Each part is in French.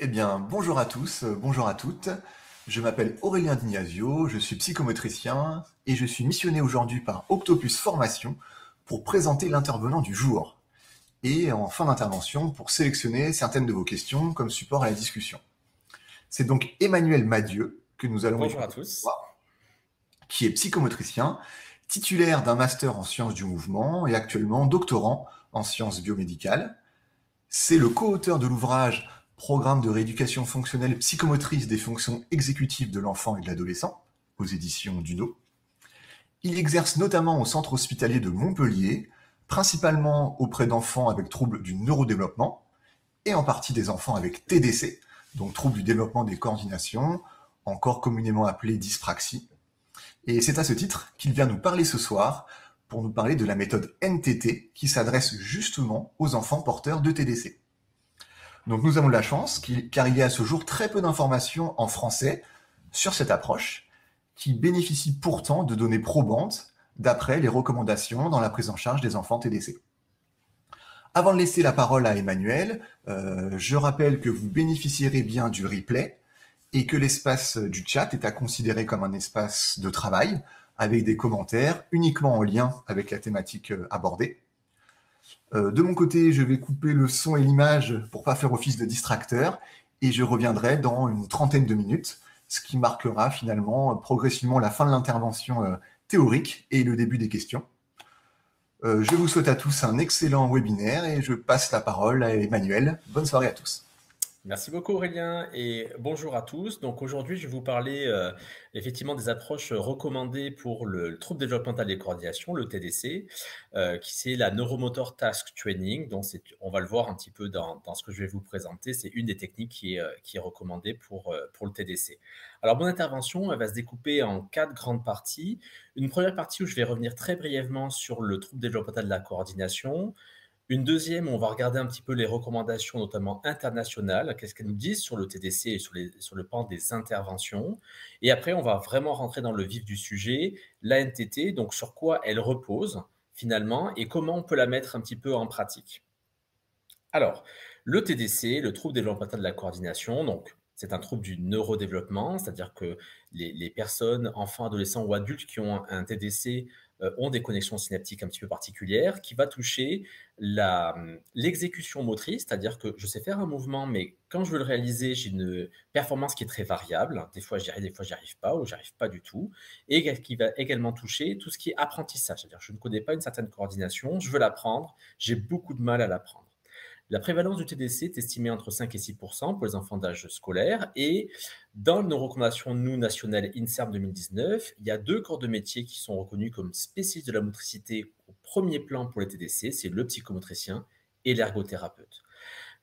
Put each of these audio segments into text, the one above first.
Eh bien, bonjour à tous, bonjour à toutes. Je m'appelle Aurélien Dignazio, je suis psychomotricien et je suis missionné aujourd'hui par Octopus Formation pour présenter l'intervenant du jour. Et en fin d'intervention, pour sélectionner certaines de vos questions comme support à la discussion. C'est donc Emmanuel Madieu que nous allons Bonjour à écouter ce tous. soir, qui est psychomotricien, titulaire d'un master en sciences du mouvement et actuellement doctorant en sciences biomédicales. C'est le co-auteur de l'ouvrage Programme de rééducation fonctionnelle psychomotrice des fonctions exécutives de l'enfant et de l'adolescent, aux éditions Duno. Il exerce notamment au centre hospitalier de Montpellier, principalement auprès d'enfants avec troubles du neurodéveloppement, et en partie des enfants avec TDC, donc troubles du développement des coordinations, encore communément appelé dyspraxie. Et c'est à ce titre qu'il vient nous parler ce soir pour nous parler de la méthode NTT qui s'adresse justement aux enfants porteurs de TDC. Donc nous avons de la chance, car il y a à ce jour très peu d'informations en français sur cette approche, qui bénéficie pourtant de données probantes d'après les recommandations dans la prise en charge des enfants TDC. Avant de laisser la parole à Emmanuel, je rappelle que vous bénéficierez bien du replay et que l'espace du chat est à considérer comme un espace de travail avec des commentaires uniquement en lien avec la thématique abordée. De mon côté, je vais couper le son et l'image pour pas faire office de distracteur et je reviendrai dans une trentaine de minutes, ce qui marquera finalement progressivement la fin de l'intervention théorique et le début des questions. Je vous souhaite à tous un excellent webinaire et je passe la parole à Emmanuel. Bonne soirée à tous. Merci beaucoup Aurélien et bonjour à tous. Donc aujourd'hui, je vais vous parler effectivement des approches recommandées pour le trouble développemental des coordinations, le TDC, qui c'est la Neuromotor Task Training. Donc on va le voir un petit peu dans ce que je vais vous présenter. C'est une des techniques qui est recommandée pour le TDC. Alors mon intervention, elle va se découper en 4 grandes parties. Une première partie où je vais revenir très brièvement sur le trouble développemental de la coordination. Une deuxième, on va regarder un petit peu les recommandations, notamment internationales, qu'est-ce qu'elles nous disent sur le TDC et sur le pan des interventions. Et après, on va vraiment rentrer dans le vif du sujet, la NTT, donc sur quoi elle repose finalement et comment on peut la mettre un petit peu en pratique. Alors, le TDC, le trouble développemental de la coordination, donc c'est un trouble du neurodéveloppement, c'est-à-dire que les personnes, enfants, adolescents ou adultes qui ont un TDC ont des connexions synaptiques un petit peu particulières, qui va toucher l'exécution motrice, c'est-à-dire que je sais faire un mouvement, mais quand je veux le réaliser, j'ai une performance qui est très variable. Des fois, j'y arrive, des fois, j'y arrive pas, ou j'y arrive pas du tout. Et qui va également toucher tout ce qui est apprentissage, c'est-à-dire que je ne connais pas une certaine coordination, je veux l'apprendre, j'ai beaucoup de mal à l'apprendre. La prévalence du TDC est estimée entre 5 et 6% pour les enfants d'âge scolaire. Et dans nos recommandations, nous, nationales INSERM 2019, il y a 2 corps de métier qui sont reconnus comme spécialistes de la motricité au premier plan pour les TDC, c'est le psychomotricien et l'ergothérapeute.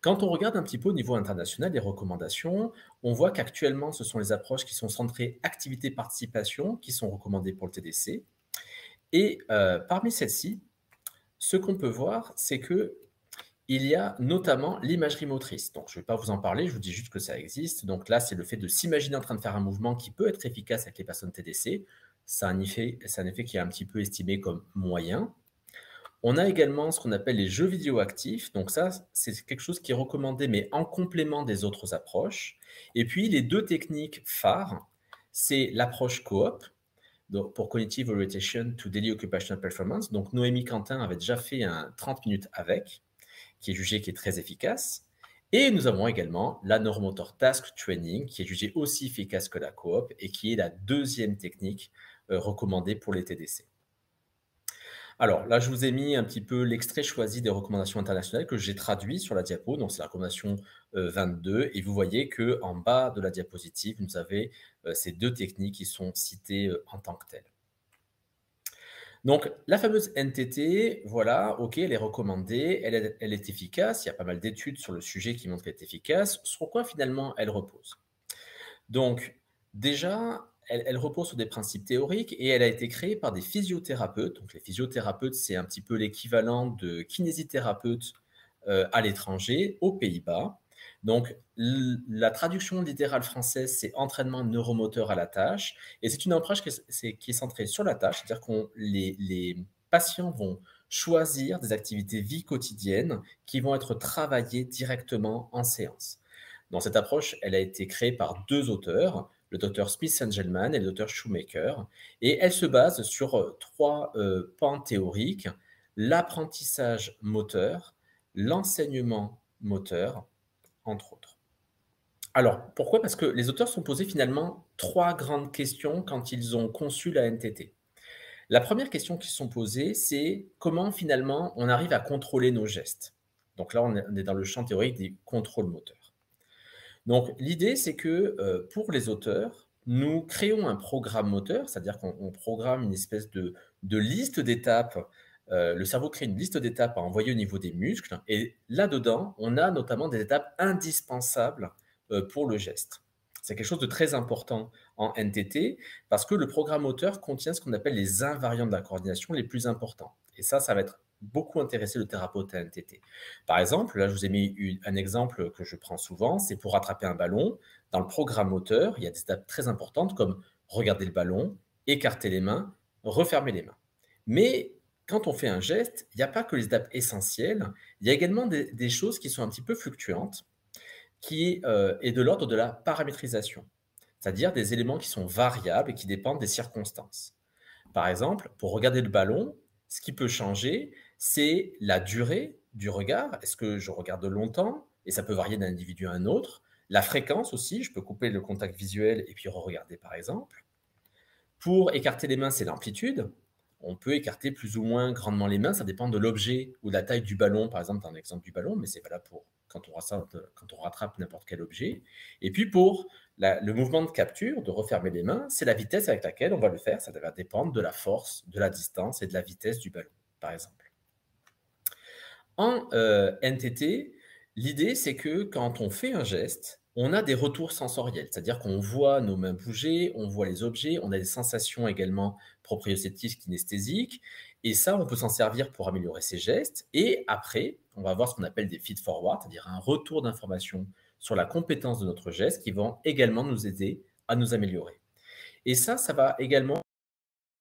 Quand on regarde un petit peu au niveau international les recommandations, on voit qu'actuellement, ce sont les approches qui sont centrées activité-participation qui sont recommandées pour le TDC. Et parmi celles-ci, ce qu'on peut voir, c'est que il y a notamment l'imagerie motrice. Donc, je ne vais pas vous en parler, je vous dis juste que ça existe. Donc là, c'est le fait de s'imaginer en train de faire un mouvement qui peut être efficace avec les personnes TDC. C'est un effet qui est un petit peu estimé comme moyen. On a également ce qu'on appelle les jeux vidéo actifs. Donc ça, c'est quelque chose qui est recommandé, mais en complément des autres approches. Et puis, les 2 techniques phares, c'est l'approche coop, donc pour Cognitive Orientation to Daily Occupational Performance. Donc, Noémie Quentin avait déjà fait un 30 minutes avec, qui est jugé qui est très efficace. Et nous avons également la Neuromotor Task Training, qui est jugée aussi efficace que la coop et qui est la 2e technique recommandée pour les TDC. Alors là, je vous ai mis un petit peu l'extrait choisi des recommandations internationales que j'ai traduit sur la diapo. Donc, c'est la recommandation 22. Et vous voyez qu'en bas de la diapositive, vous avez ces 2 techniques qui sont citées en tant que telles. Donc, la fameuse NTT, voilà, OK, elle est recommandée, elle est efficace. Il y a pas mal d'études sur le sujet qui montrent qu'elle est efficace. Sur quoi, finalement, elle repose? Donc, déjà, elle repose sur des principes théoriques et elle a été créée par des physiothérapeutes. Donc, les physiothérapeutes, c'est un petit peu l'équivalent de kinésithérapeutes à l'étranger, aux Pays-Bas. Donc, la traduction littérale française, c'est entraînement neuromoteur à la tâche. Et c'est une approche qui est centrée sur la tâche, c'est-à-dire que les patients vont choisir des activités vie quotidienne qui vont être travaillées directement en séance. Donc cette approche, elle a été créée par deux auteurs, le docteur Smith-Engelman et le docteur Shoemaker, et elle se base sur trois pans théoriques: l'apprentissage moteur, l'enseignement moteur, entre autres. Alors, pourquoi? Parce que les auteurs se sont posés finalement trois grandes questions quand ils ont conçu la NTT. La première question qu'ils se sont posées, c'est comment finalement on arrive à contrôler nos gestes. Donc là, on est dans le champ théorique des contrôles moteurs. Donc l'idée, c'est que pour les auteurs, nous créons un programme moteur, c'est-à-dire qu'on programme une espèce de liste d'étapes. Le cerveau crée une liste d'étapes à envoyer au niveau des muscles. Et là-dedans, on a notamment des étapes indispensables pour le geste. C'est quelque chose de très important en NTT parce que le programme moteur contient ce qu'on appelle les invariants de la coordination les plus importants. Et ça va être beaucoup intéressé le thérapeute à NTT. Par exemple, là, je vous ai mis un exemple que je prends souvent, c'est pour rattraper un ballon. Dans le programme moteur, il y a des étapes très importantes comme regarder le ballon, écarter les mains, refermer les mains. Mais quand on fait un geste, il n'y a pas que les étapes essentielles, il y a également des choses qui sont un petit peu fluctuantes, qui est de l'ordre de la paramétrisation, c'est-à-dire des éléments qui sont variables et qui dépendent des circonstances. Par exemple, pour regarder le ballon, ce qui peut changer, c'est la durée du regard. Est-ce que je regarde longtemps? Et ça peut varier d'un individu à un autre. La fréquence aussi, je peux couper le contact visuel et puis re-regarder par exemple. Pour écarter les mains, c'est l'amplitude. On peut écarter plus ou moins grandement les mains, ça dépend de l'objet ou de la taille du ballon, par exemple dans l'exemple du ballon, mais c'est valable pour quand on rattrape n'importe quel objet. Et puis pour le mouvement de capture, de refermer les mains, c'est la vitesse avec laquelle on va le faire, ça va dépendre de la force, de la distance et de la vitesse du ballon, par exemple. En NTT, l'idée c'est que quand on fait un geste, on a des retours sensoriels, c'est-à-dire qu'on voit nos mains bouger, on voit les objets, on a des sensations également proprioceptives kinesthésiques, et ça, on peut s'en servir pour améliorer ses gestes. Et après, on va avoir ce qu'on appelle des feed-forward, c'est-à-dire un retour d'information sur la compétence de notre geste qui vont également nous aider à nous améliorer. Et ça va également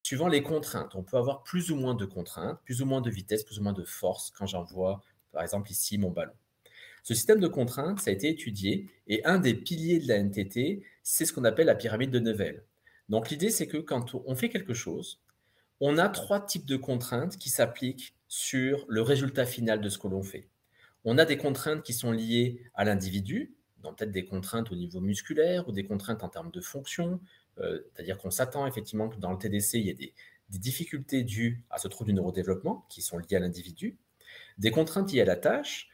suivant les contraintes. On peut avoir plus ou moins de contraintes, plus ou moins de vitesse, plus ou moins de force quand j'envoie, par exemple ici, mon ballon. Ce système de contraintes, ça a été étudié et un des piliers de la NTT, c'est ce qu'on appelle la pyramide de Nevel. Donc l'idée, c'est que quand on fait quelque chose, on a trois types de contraintes qui s'appliquent sur le résultat final de ce que l'on fait. On a des contraintes qui sont liées à l'individu, donc peut-être des contraintes au niveau musculaire ou des contraintes en termes de fonction, c'est-à-dire qu'on s'attend effectivement que dans le TDC, il y ait des difficultés dues à ce trouble du neurodéveloppement qui sont liées à l'individu. Des contraintes liées à la tâche,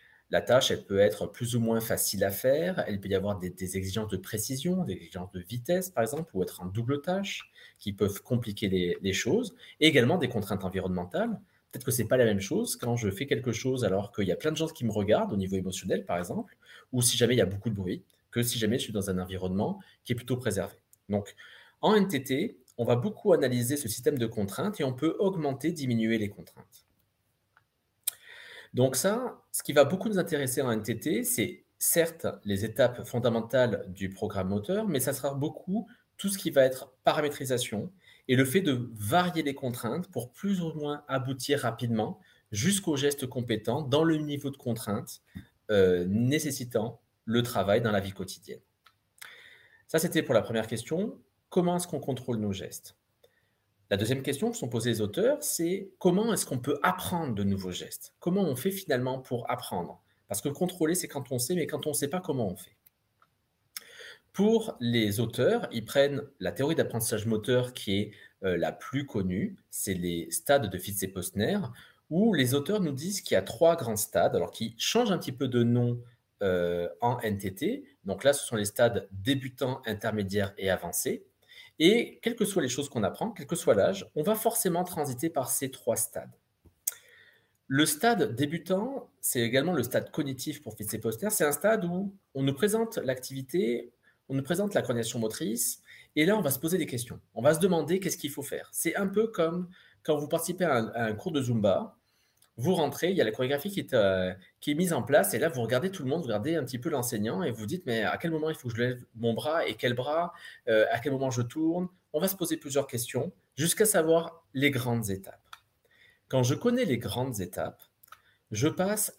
elle peut être plus ou moins facile à faire, il peut y avoir des exigences de précision, des exigences de vitesse par exemple, ou être en double tâche, qui peuvent compliquer les choses, et également des contraintes environnementales. Peut-être que ce n'est pas la même chose quand je fais quelque chose alors qu'il y a plein de gens qui me regardent au niveau émotionnel par exemple, ou si jamais il y a beaucoup de bruit, que si jamais je suis dans un environnement qui est plutôt préservé. Donc en NTT, on va beaucoup analyser ce système de contraintes et on peut augmenter, diminuer les contraintes. Donc ça, ce qui va beaucoup nous intéresser en NTT, c'est certes les étapes fondamentales du programme moteur, mais ça sera beaucoup tout ce qui va être paramétrisation et le fait de varier les contraintes pour plus ou moins aboutir rapidement jusqu'au geste compétent dans le niveau de contrainte nécessitant le travail dans la vie quotidienne. Ça, c'était pour la première question. Comment est-ce qu'on contrôle nos gestes? La deuxième question que sont posées les auteurs, c'est comment est-ce qu'on peut apprendre de nouveaux gestes? Comment on fait finalement pour apprendre? Parce que contrôler, c'est quand on sait, mais quand on ne sait pas comment on fait. Pour les auteurs, ils prennent la théorie d'apprentissage moteur qui est la plus connue, c'est les stades de Fitz-Posner, où les auteurs nous disent qu'il y a trois grands stades, alors qui changent un petit peu de nom en NTT. Donc là, ce sont les stades débutants, intermédiaires et avancés. Et quelles que soient les choses qu'on apprend, quel que soit l'âge, on va forcément transiter par ces trois stades. Le stade débutant, c'est également le stade cognitif pour Fitz-Posner. C'est un stade où on nous présente l'activité, on nous présente la coordination motrice, et là, on va se poser des questions. On va se demander qu'est-ce qu'il faut faire. C'est un peu comme quand vous participez à un cours de Zumba. Vous rentrez, il y a la chorégraphie qui est mise en place, et là, vous regardez tout le monde, vous regardez un petit peu l'enseignant, et vous dites, mais à quel moment il faut que je lève mon bras, et quel bras, à quel moment je tourne? On va se poser plusieurs questions, jusqu'à savoir les grandes étapes. Quand je connais les grandes étapes, je passe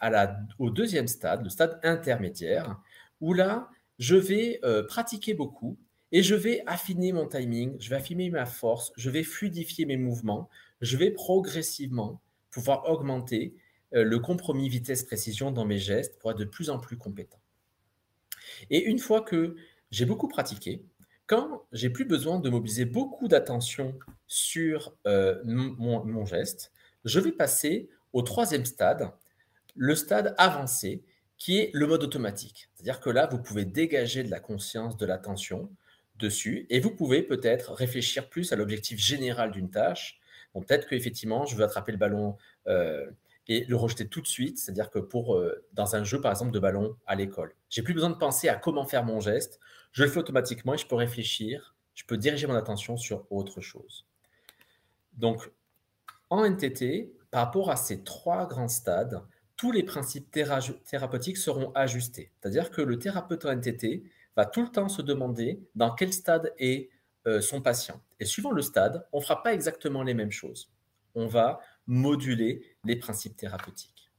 au deuxième stade, le stade intermédiaire, où là, je vais pratiquer beaucoup et je vais affiner mon timing, je vais affiner ma force, je vais fluidifier mes mouvements, je vais progressivement pouvoir augmenter le compromis vitesse-précision dans mes gestes pour être de plus en plus compétent. Et une fois que j'ai beaucoup pratiqué, quand j'ai plus besoin de mobiliser beaucoup d'attention sur mon geste, je vais passer au troisième stade, le stade avancé, qui est le mode automatique. C'est-à-dire que là, vous pouvez dégager de la conscience, de l'attention dessus, et vous pouvez peut-être réfléchir plus à l'objectif général d'une tâche. Bon, peut-être qu'effectivement, je veux attraper le ballon et le rejeter tout de suite, c'est-à-dire que dans un jeu, par exemple, de ballon à l'école, j'ai plus besoin de penser à comment faire mon geste, je le fais automatiquement et je peux réfléchir, je peux diriger mon attention sur autre chose. Donc, en NTT, par rapport à ces trois grands stades, tous les principes thérapeutiques seront ajustés. C'est-à-dire que le thérapeute en NTT va tout le temps se demander dans quel stade est son patient. Et suivant le stade, on ne fera pas exactement les mêmes choses. On va moduler les principes thérapeutiques.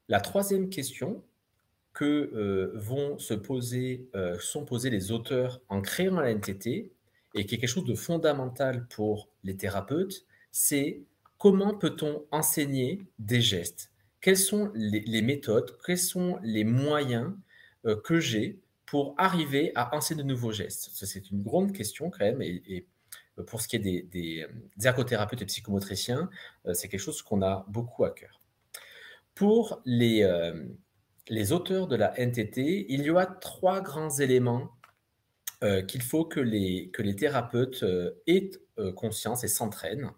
La troisième question que sont posées les auteurs en créant la NTT, et qui est quelque chose de fondamental pour les thérapeutes, c'est comment peut-on enseigner des gestes? Quelles sont les méthodes, quels sont les moyens que j'ai pour arriver à enseigner de nouveaux gestes? C'est une grande question quand même, et pour ce qui est des ergothérapeutes et psychomotriciens, c'est quelque chose qu'on a beaucoup à cœur. Pour les auteurs de la NTT, il y a trois grands éléments qu'il faut que les thérapeutes aient conscience et s'entraînent.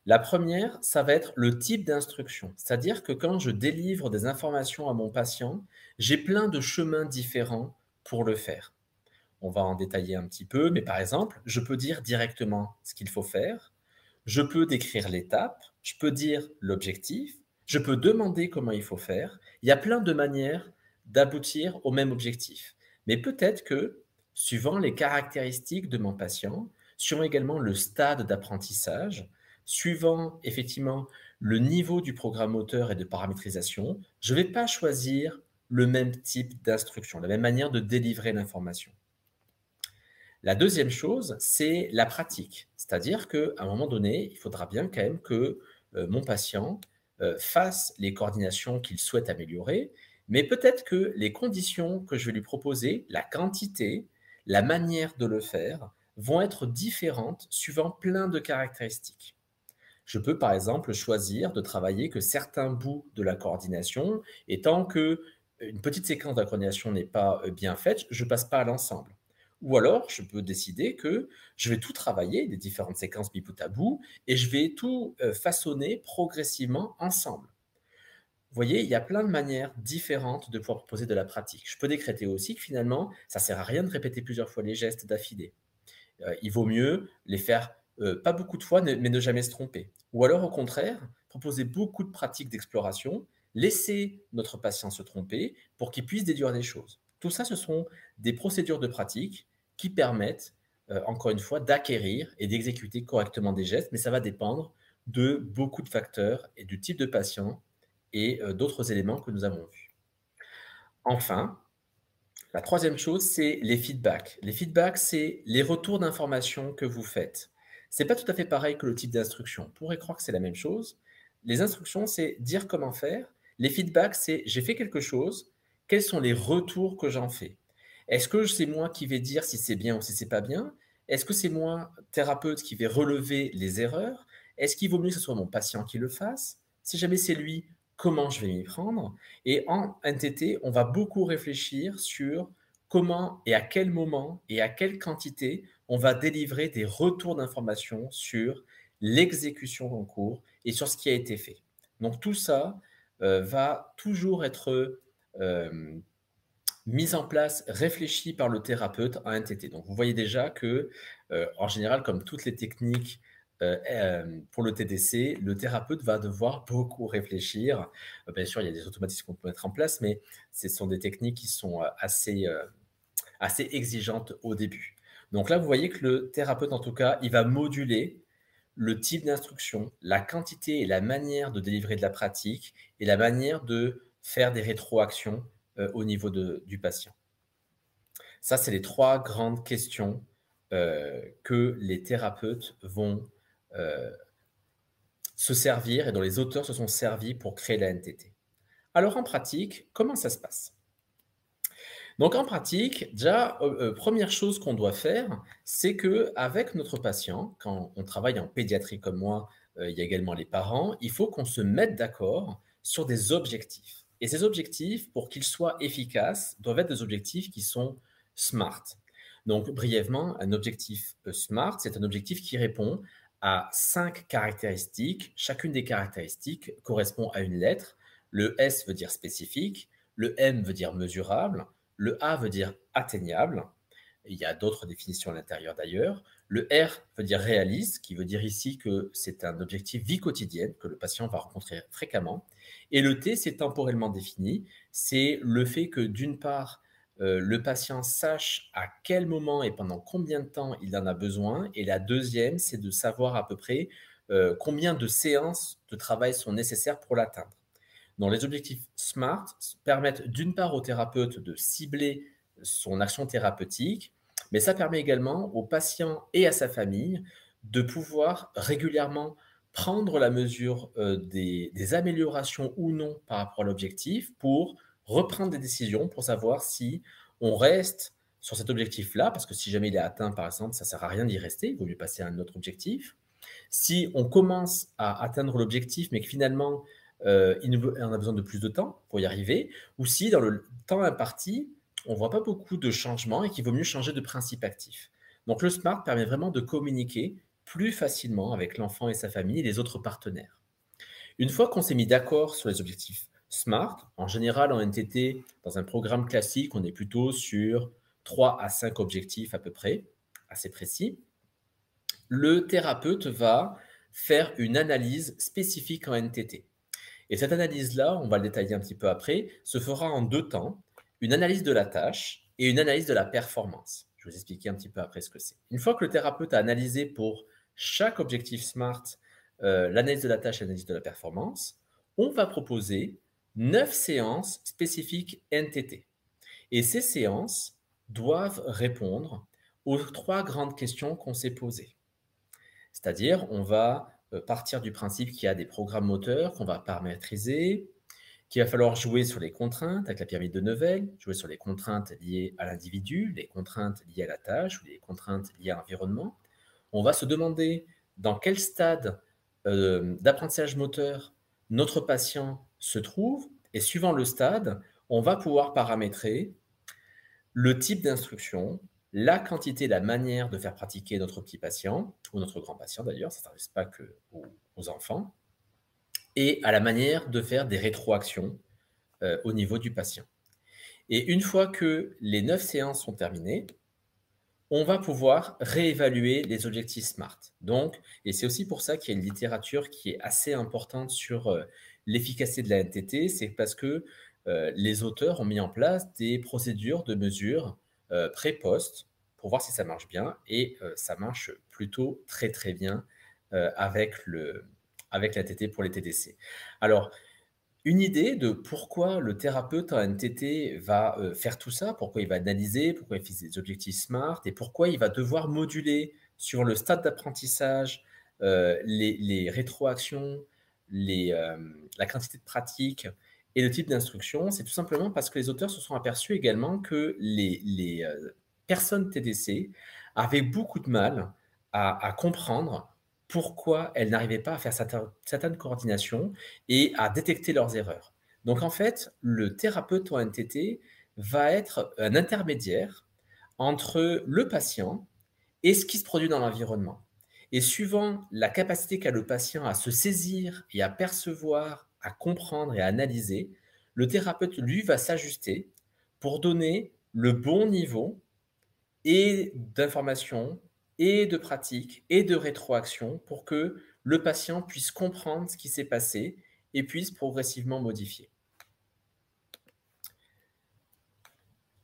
La première, ça va être le type d'instruction. C'est-à-dire que quand je délivre des informations à mon patient, j'ai plein de chemins différents pour le faire. On va en détailler un petit peu, mais par exemple, je peux dire directement ce qu'il faut faire, je peux décrire l'étape, je peux dire l'objectif, je peux demander comment il faut faire. Il y a plein de manières d'aboutir au même objectif. Mais peut-être que, suivant les caractéristiques de mon patient, suivant également le stade d'apprentissage, suivant effectivement le niveau du programme moteur et de paramétrisation, je ne vais pas choisir le même type d'instruction, la même manière de délivrer l'information. La deuxième chose, c'est la pratique. C'est-à-dire qu'à un moment donné, il faudra bien quand même que mon patient fasse les coordinations qu'il souhaite améliorer, mais peut-être que les conditions que je vais lui proposer, la quantité, la manière de le faire, vont être différentes suivant plein de caractéristiques. Je peux par exemple choisir de travailler que certains bouts de la coordination, et tant que une petite séquence de la coordination n'est pas bien faite, je ne passe pas à l'ensemble. Ou alors, je peux décider que je vais tout travailler, les différentes séquences mis bout à bout, et je vais tout façonner progressivement ensemble. Vous voyez, il y a plein de manières différentes de pouvoir proposer de la pratique. Je peux décréter aussi que finalement, ça ne sert à rien de répéter plusieurs fois les gestes d'affilée. Il vaut mieux les faire pas beaucoup de fois, mais ne jamais se tromper. Ou alors, au contraire, proposer beaucoup de pratiques d'exploration, laisser notre patient se tromper pour qu'il puisse déduire des choses. Tout ça, ce sont des procédures de pratique qui permettent, encore une fois, d'acquérir et d'exécuter correctement des gestes, mais ça va dépendre de beaucoup de facteurs et du type de patient et d'autres éléments que nous avons vus. Enfin, la troisième chose, c'est les feedbacks. Les feedbacks, c'est les retours d'informations que vous faites. C'est pas tout à fait pareil que le type d'instruction. On pourrait croire que c'est la même chose. Les instructions, c'est dire comment faire. Les feedbacks, c'est j'ai fait quelque chose, quels sont les retours que j'en fais? Est-ce que c'est moi qui vais dire si c'est bien ou si c'est pas bien? Est-ce que c'est moi, thérapeute, qui vais relever les erreurs? Est-ce qu'il vaut mieux que ce soit mon patient qui le fasse? Si jamais c'est lui, comment je vais m'y prendre? Et en NTT, on va beaucoup réfléchir sur comment et à quel moment et à quelle quantité on va délivrer des retours d'informations sur l'exécution en cours et sur ce qui a été fait. Donc tout ça va toujours être mis en place, réfléchi par le thérapeute en NTT. Donc vous voyez déjà que, en général, comme toutes les techniques pour le TDC, le thérapeute va devoir beaucoup réfléchir. Bien sûr, il y a des automatismes qu'on peut mettre en place, mais ce sont des techniques qui sont assez exigeantes au début. Donc là, vous voyez que le thérapeute, en tout cas, il va moduler le type d'instruction, la quantité et la manière de délivrer de la pratique et la manière de faire des rétroactions au niveau du patient. Ça, c'est les 3 grandes questions, que les thérapeutes vont, heu, se servir et dont les auteurs se sont servis pour créer la NTT. Alors en pratique, comment ça se passe? Donc en pratique, déjà, 1 chose qu'on doit faire, c'est qu'avec notre patient, quand on travaille en pédiatrie comme moi, il y a également les parents, il faut qu'on se mette d'accord sur des objectifs. Et ces objectifs, pour qu'ils soient efficaces, doivent être des objectifs qui sont SMART. Donc brièvement, un objectif, SMART, c'est un objectif qui répond à 5 caractéristiques. Chacune des caractéristiques correspond à une lettre. Le S veut dire spécifique, le M veut dire mesurable, le A veut dire atteignable. Il y a d'autres définitions à l'intérieur d'ailleurs. Le R veut dire réaliste, qui veut dire ici que c'est un objectif vie quotidienne que le patient va rencontrer fréquemment. Et le T, c'est temporellement défini. C'est le fait que d'une part, le patient sache à quel moment et pendant combien de temps il en a besoin. Et la deuxième, c'est de savoir à peu près combien de séances de travail sont nécessaires pour l'atteindre. Donc, les objectifs SMART permettent d'une part au thérapeute de cibler son action thérapeutique, mais ça permet également au patient et à sa famille de pouvoir régulièrement prendre la mesure des améliorations ou non par rapport à l'objectif pour reprendre des décisions pour savoir si on reste sur cet objectif-là, parce que si jamais il est atteint, par exemple, ça ne sert à rien d'y rester, il vaut mieux passer à un autre objectif. Si on commence à atteindre l'objectif, mais que finalement, on a besoin de plus de temps pour y arriver, ou si dans le temps imparti, on ne voit pas beaucoup de changements et qu'il vaut mieux changer de principe actif. Donc le SMART permet vraiment de communiquer plus facilement avec l'enfant et sa famille et les autres partenaires. Une fois qu'on s'est mis d'accord sur les objectifs SMART, en général en NTT, dans un programme classique, on est plutôt sur 3 à 5 objectifs à peu près, assez précis. Le thérapeute va faire une analyse spécifique en NTT. Et cette analyse-là, on va le détailler un petit peu après, se fera en 2 temps, une analyse de la tâche et une analyse de la performance. Je vais vous expliquer un petit peu après ce que c'est. Une fois que le thérapeute a analysé pour chaque objectif SMART l'analyse de la tâche et l'analyse de la performance, on va proposer 9 séances spécifiques NTT. Et ces séances doivent répondre aux 3 grandes questions qu'on s'est posées. C'est-à-dire, on va partir du principe qu'il y a des programmes moteurs qu'on va paramétriser, qu'il va falloir jouer sur les contraintes avec la pyramide de Neuville, jouer sur les contraintes liées à l'individu, les contraintes liées à la tâche ou les contraintes liées à l'environnement. On va se demander dans quel stade d'apprentissage moteur notre patient se trouve et suivant le stade, on va pouvoir paramétrer le type d'instruction, la quantité, la manière de faire pratiquer notre petit patient, ou notre grand patient d'ailleurs, ça ne s'adresse pas qu'aux enfants, et à la manière de faire des rétroactions au niveau du patient. Et une fois que les 9 séances sont terminées, on va pouvoir réévaluer les objectifs SMART. Donc, et c'est aussi pour ça qu'il y a une littérature qui est assez importante sur l'efficacité de la NTT, c'est parce que les auteurs ont mis en place des procédures de mesure pré-post pour voir si ça marche bien, et ça marche plutôt très très bien avec la NTT pour les TDC. Alors, une idée de pourquoi le thérapeute en NTT va faire tout ça, pourquoi il va analyser, pourquoi il fixe des objectifs SMART et pourquoi il va devoir moduler sur le stade d'apprentissage les rétroactions, la quantité de pratique et le type d'instruction. C'est tout simplement parce que les auteurs se sont aperçus également que les personnes TDC avaient beaucoup de mal à comprendre pourquoi elles n'arrivaient pas à faire certaines coordinations et à détecter leurs erreurs. Donc en fait, le thérapeute en NTT va être un intermédiaire entre le patient et ce qui se produit dans l'environnement. Et suivant la capacité qu'a le patient à se saisir et à percevoir, à comprendre et à analyser, le thérapeute, lui, va s'ajuster pour donner le bon niveau et d'information et de pratique et de rétroaction pour que le patient puisse comprendre ce qui s'est passé et puisse progressivement modifier.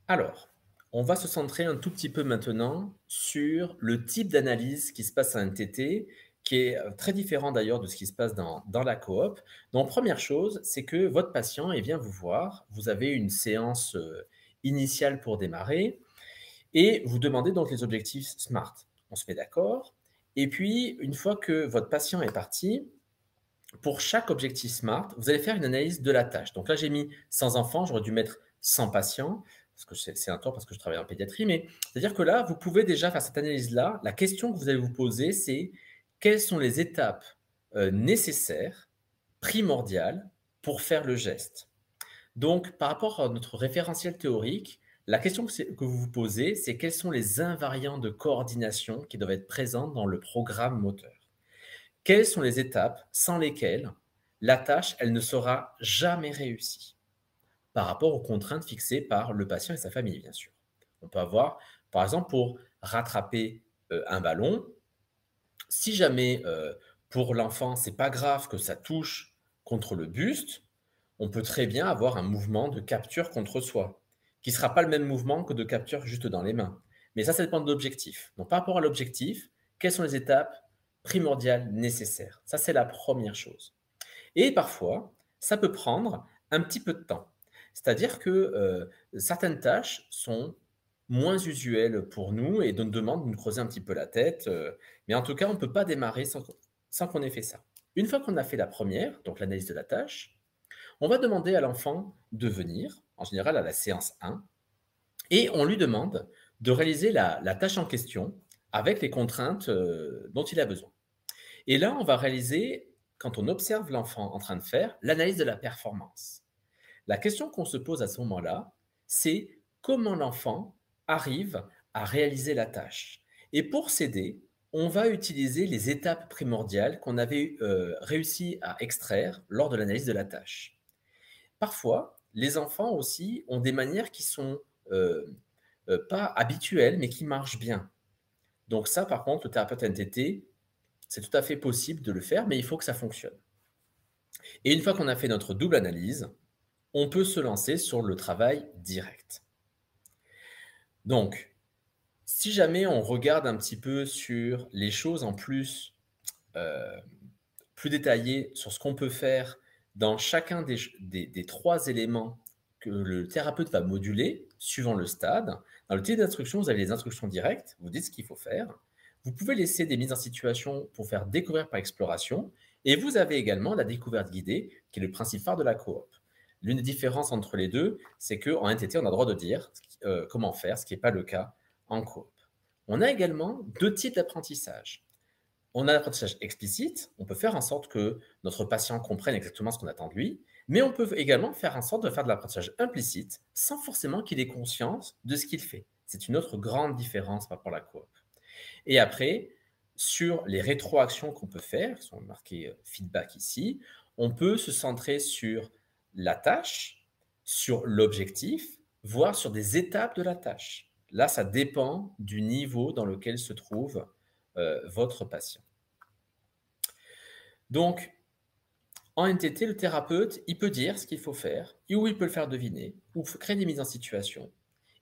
Alors, on va se centrer un tout petit peu maintenant sur le type d'analyse qui se passe à NTT, qui est très différent d'ailleurs de ce qui se passe dans la coop. Donc, première chose, c'est que votre patient vient vous voir, vous avez une séance initiale pour démarrer. Et vous demandez donc les objectifs SMART. On se met d'accord. Et puis, une fois que votre patient est parti, pour chaque objectif SMART, vous allez faire une analyse de la tâche. Donc là, j'ai mis 100 enfants, j'aurais dû mettre 100 patients, parce que c'est un tort parce que je travaille en pédiatrie, mais c'est-à-dire que là, vous pouvez déjà faire cette analyse-là. La question que vous allez vous poser, c'est quelles sont les étapes nécessaires, primordiales, pour faire le geste. Donc, par rapport à notre référentiel théorique, la question que vous vous posez, c'est quels sont les invariants de coordination qui doivent être présents dans le programme moteur. Quelles sont les étapes sans lesquelles la tâche, elle ne sera jamais réussie par rapport aux contraintes fixées par le patient et sa famille, bien sûr. On peut avoir, par exemple, pour rattraper un ballon, si jamais pour l'enfant, c'est pas grave que ça touche contre le buste, on peut très bien avoir un mouvement de capture contre soi, qui ne sera pas le même mouvement que de capture juste dans les mains. Mais ça dépend de l'objectif. Donc, par rapport à l'objectif, quelles sont les étapes primordiales nécessaires? Ça, c'est la première chose. Et parfois, ça peut prendre un petit peu de temps. C'est-à-dire que certaines tâches sont moins usuelles pour nous et nous demandent de nous creuser un petit peu la tête. Mais en tout cas, on ne peut pas démarrer sans qu'on ait fait ça. Une fois qu'on a fait la première, donc l'analyse de la tâche, on va demander à l'enfant de venir, en général à la séance 1, et on lui demande de réaliser la tâche en question avec les contraintes dont il a besoin. Et là, on va réaliser, quand on observe l'enfant en train de faire, l'analyse de la performance. La question qu'on se pose à ce moment-là, c'est comment l'enfant arrive à réaliser la tâche. Et pour s'aider, on va utiliser les étapes primordiales qu'on avait réussi à extraire lors de l'analyse de la tâche. Parfois, les enfants aussi ont des manières qui sont pas habituelles, mais qui marchent bien. Donc ça, par contre, le thérapeute NTT, c'est tout à fait possible de le faire, mais il faut que ça fonctionne. Et une fois qu'on a fait notre double analyse, on peut se lancer sur le travail direct. Donc, si jamais on regarde un petit peu sur les choses en plus, plus détaillées sur ce qu'on peut faire dans chacun des 3 éléments que le thérapeute va moduler, suivant le stade. Dans le type d'instruction, vous avez les instructions directes, vous dites ce qu'il faut faire. Vous pouvez laisser des mises en situation pour faire découvrir par exploration. Et vous avez également la découverte guidée, qui est le principe phare de la coop. L'une des différences entre les deux, c'est qu'en NTT, on a le droit de dire comment faire, ce qui n'est pas le cas en coop. On a également 2 types d'apprentissage. On a l'apprentissage explicite, on peut faire en sorte que notre patient comprenne exactement ce qu'on attend de lui, mais on peut également faire en sorte de faire de l'apprentissage implicite sans forcément qu'il ait conscience de ce qu'il fait. C'est une autre grande différence par rapport à la coop. Et après, sur les rétroactions qu'on peut faire, qui sont marquées feedback ici, on peut se centrer sur la tâche, sur l'objectif, voire sur des étapes de la tâche. Là, ça dépend du niveau dans lequel se trouve votre patient. Donc, en NTT, le thérapeute, il peut dire ce qu'il faut faire, ou il peut le faire deviner, ou créer des mises en situation.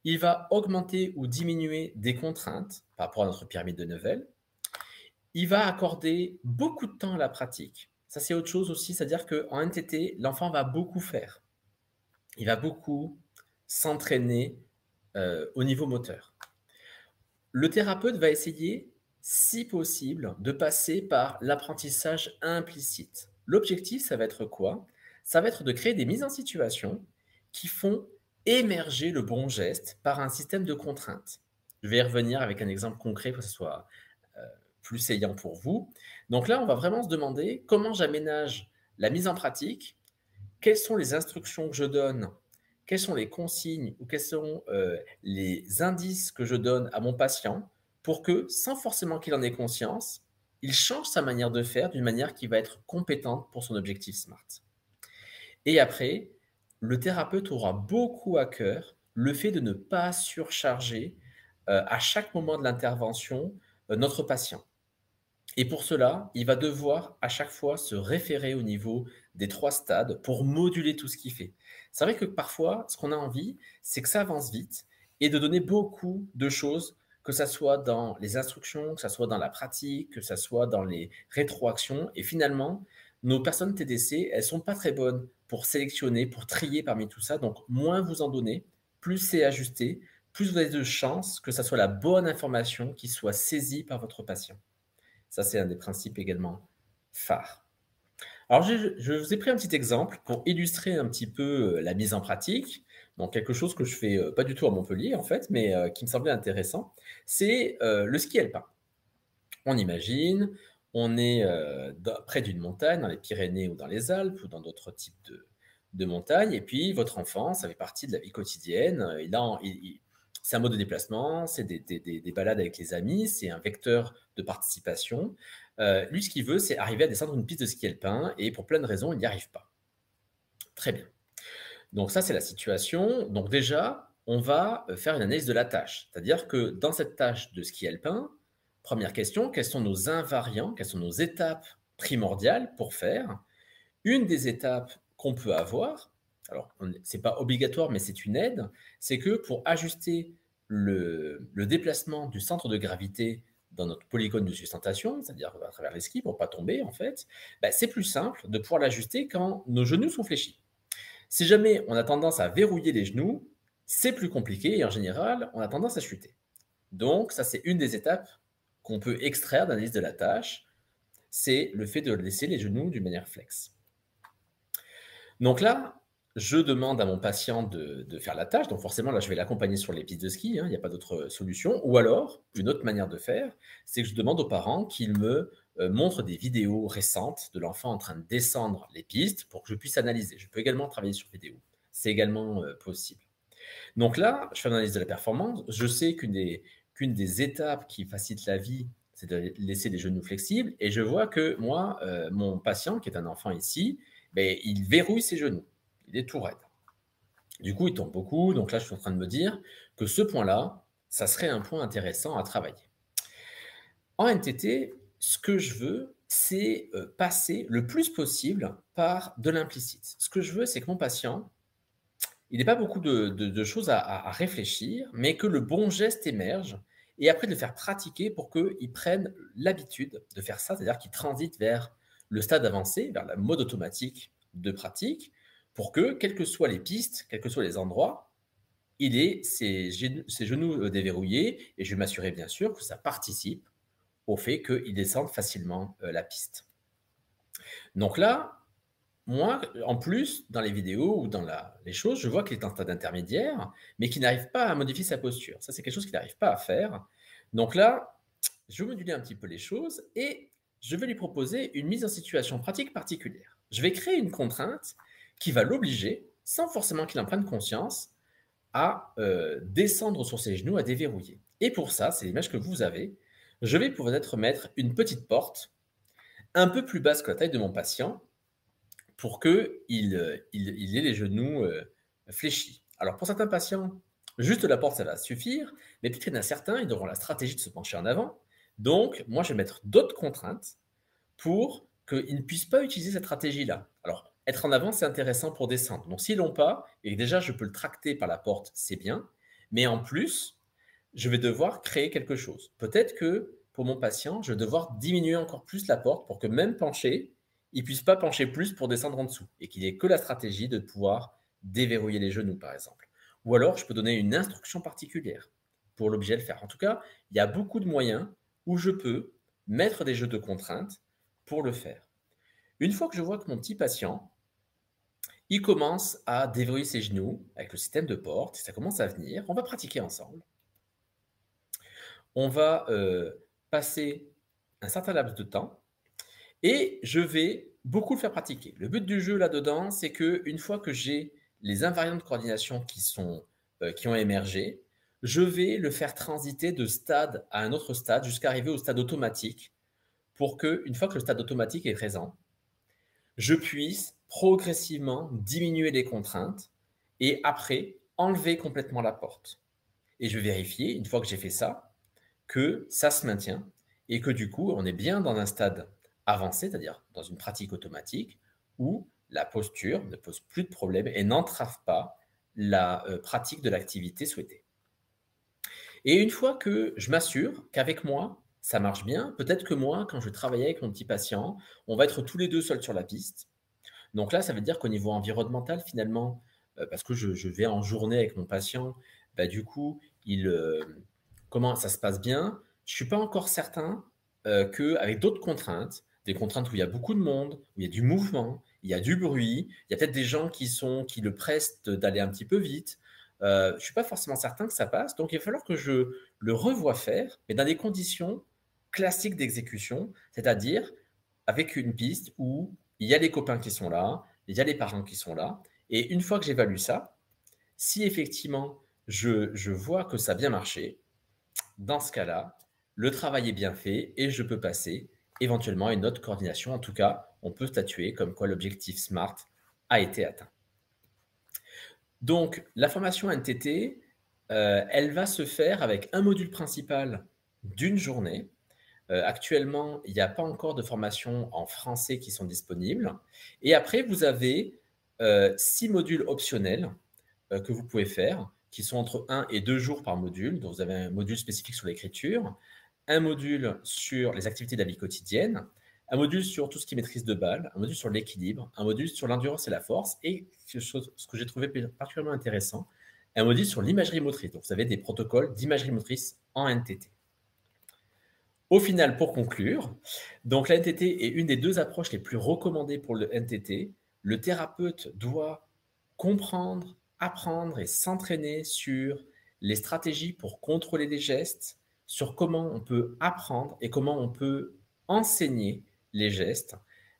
Il va augmenter ou diminuer des contraintes par rapport à notre pyramide de Neuville. Il va accorder beaucoup de temps à la pratique. Ça, c'est autre chose aussi, c'est-à-dire qu'en NTT, l'enfant va beaucoup faire. Il va beaucoup s'entraîner au niveau moteur. Le thérapeute va essayer, si possible, de passer par l'apprentissage implicite. L'objectif, ça va être quoi? Ça va être de créer des mises en situation qui font émerger le bon geste par un système de contraintes. Je vais y revenir avec un exemple concret pour que ce soit plus saillant pour vous. Donc là, on va vraiment se demander comment j'aménage la mise en pratique, quelles sont les instructions que je donne, quelles sont les consignes ou quels sont les indices que je donne à mon patient pour que, sans forcément qu'il en ait conscience, il change sa manière de faire d'une manière qui va être compétente pour son objectif SMART. Et après, le thérapeute aura beaucoup à cœur le fait de ne pas surcharger à chaque moment de l'intervention notre patient. Et pour cela, il va devoir à chaque fois se référer au niveau des 3 stades pour moduler tout ce qu'il fait. C'est vrai que parfois, ce qu'on a envie, c'est que ça avance vite et de donner beaucoup de choses, que ça soit dans les instructions, que ça soit dans la pratique, que ça soit dans les rétroactions. Et finalement, nos personnes TDC, elles sont pas très bonnes pour sélectionner, pour trier parmi tout ça. Donc, moins vous en donnez, plus c'est ajusté, plus vous avez de chances que ça soit la bonne information qui soit saisie par votre patient. Ça, c'est un des principes également phares. Alors, je vous ai pris un petit exemple pour illustrer un petit peu la mise en pratique. Donc, quelque chose que je fais pas du tout à Montpellier, en fait, mais qui me semblait intéressant, c'est le ski alpin. On imagine, on est près d'une montagne, dans les Pyrénées ou dans les Alpes ou dans d'autres types de montagnes, et puis votre enfant, ça fait partie de la vie quotidienne. C'est un mode de déplacement, c'est des balades avec les amis, c'est un vecteur de participation. Lui, ce qu'il veut, c'est arriver à descendre une piste de ski alpin, et pour plein de raisons, il n'y arrive pas. Très bien. Donc ça, c'est la situation. Donc déjà, on va faire une analyse de la tâche. C'est-à-dire que dans cette tâche de ski alpin, première question, quels sont nos invariants, quelles sont nos étapes primordiales pour faire? Une des étapes qu'on peut avoir, alors ce n'est pas obligatoire, mais c'est une aide, c'est que pour ajuster le déplacement du centre de gravité dans notre polygone de sustentation, c'est-à-dire à travers les skis pour ne pas tomber en fait, c'est plus simple de pouvoir l'ajuster quand nos genoux sont fléchis. Si jamais on a tendance à verrouiller les genoux, c'est plus compliqué et en général, on a tendance à chuter. Donc, ça, c'est une des étapes qu'on peut extraire d'analyse de la tâche, c'est le fait de laisser les genoux d'une manière flex. Donc là, je demande à mon patient de faire la tâche, donc forcément, là, je vais l'accompagner sur les pistes de ski, il n'y a pas d'autre solution. Ou alors, une autre manière de faire, c'est que je demande aux parents qu'ils me montrent des vidéos récentes de l'enfant en train de descendre les pistes pour que je puisse analyser. Je peux également travailler sur vidéo. C'est également possible. Donc là, je fais l'analyse de la performance. Je sais qu'une des étapes qui facilite la vie, c'est de laisser les genoux flexibles. Et je vois que moi, mon patient, qui est un enfant ici, il verrouille ses genoux. Il est tout raide. Du coup, il tombe beaucoup. Donc là, je suis en train de me dire que ce point-là, ça serait un point intéressant à travailler. En NTT, ce que je veux, c'est passer le plus possible par de l'implicite. Ce que je veux, c'est que mon patient, il n'ait pas beaucoup de choses à réfléchir, mais que le bon geste émerge et après de le faire pratiquer pour qu'il prenne l'habitude de faire ça, c'est-à-dire qu'il transite vers le stade avancé, vers le mode automatique de pratique, pour que, quelles que soient les pistes, quels que soient les endroits, il ait ses genoux déverrouillés et je vais m'assurer bien sûr que ça participe au fait qu'il descende facilement la piste. Donc là, moi, en plus, dans les vidéos ou dans les choses, je vois qu'il est en stade intermédiaire, mais qu'il n'arrive pas à modifier sa posture. Ça, c'est quelque chose qu'il n'arrive pas à faire. Donc là, je vais moduler un petit peu les choses et je vais lui proposer une mise en situation pratique particulière. Je vais créer une contrainte qui va l'obliger, sans forcément qu'il en prenne conscience, à descendre sur ses genoux, à déverrouiller. Et pour ça, c'est l'image que vous avez, je vais peut-être mettre une petite porte un peu plus basse que la taille de mon patient pour qu'il ait les genoux fléchis. Alors pour certains patients, juste la porte, ça va suffire, mais peut-être qu'il y en a certains, ils auront la stratégie de se pencher en avant. Donc, moi, je vais mettre d'autres contraintes pour qu'ils ne puissent pas utiliser cette stratégie-là. Alors, être en avant, c'est intéressant pour descendre. Donc, s'ils l'ont pas, et déjà, je peux le tracter par la porte, c'est bien. Mais en plus, je vais devoir créer quelque chose. Peut-être que pour mon patient, je vais devoir diminuer encore plus la porte pour que même penché, il ne puisse pas pencher plus pour descendre en dessous et qu'il ait que la stratégie de pouvoir déverrouiller les genoux, par exemple. Ou alors, je peux donner une instruction particulière pour l'obliger à le faire. En tout cas, il y a beaucoup de moyens où je peux mettre des jeux de contraintes pour le faire. Une fois que je vois que mon petit patient, il commence à déverrouiller ses genoux avec le système de porte, ça commence à venir, on va pratiquer ensemble. On va passer un certain laps de temps et je vais beaucoup le faire pratiquer. Le but du jeu là-dedans, c'est qu'une fois que j'ai les invariants de coordination qui ont émergé, je vais le faire transiter de stade à un autre stade jusqu'à arriver au stade automatique pour qu'une fois que le stade automatique est présent, je puisse progressivement diminuer les contraintes et après enlever complètement la porte. Et je vais vérifier, une fois que j'ai fait ça, que ça se maintient et que du coup, on est bien dans un stade avancé, c'est-à-dire dans une pratique automatique où la posture ne pose plus de problème et n'entrave pas la pratique de l'activité souhaitée. Et une fois que je m'assure qu'avec moi, ça marche bien, peut-être que moi, quand je travaille avec mon petit patient, on va être tous les deux seuls sur la piste. Donc là, ça veut dire qu'au niveau environnemental, finalement, parce que je vais en journée avec mon patient, du coup, comment ça se passe bien. Je ne suis pas encore certain qu'avec d'autres contraintes, des contraintes où il y a beaucoup de monde, où il y a du mouvement, il y a du bruit, il y a peut-être des gens qui le pressent d'aller un petit peu vite. Je ne suis pas forcément certain que ça passe. Donc, il va falloir que je le revoie faire, mais dans des conditions classiques d'exécution, c'est-à-dire avec une piste où il y a les copains qui sont là, il y a les parents qui sont là. Et une fois que j'évalue ça, si effectivement je vois que ça a bien marché, dans ce cas-là, le travail est bien fait et je peux passer éventuellement à une autre coordination. En tout cas, on peut statuer comme quoi l'objectif SMART a été atteint. Donc, la formation NTT, elle va se faire avec un module principal d'une journée. Actuellement, il n'y a pas encore de formation en français qui sont disponibles. Et après, vous avez 6 modules optionnels que vous pouvez faire, qui sont entre 1 et 2 jours par module. Donc, vous avez un module spécifique sur l'écriture, un module sur les activités de la vie quotidienne, un module sur tout ce qui est maîtrise de balle, un module sur l'équilibre, un module sur l'endurance et la force, et ce que j'ai trouvé particulièrement intéressant, un module sur l'imagerie motrice. Donc, vous avez des protocoles d'imagerie motrice en NTT. Au final, pour conclure, donc la NTT est une des 2 approches les plus recommandées pour le NTT. Le thérapeute doit comprendre, apprendre et s'entraîner sur les stratégies pour contrôler les gestes, sur comment on peut apprendre et comment on peut enseigner les gestes,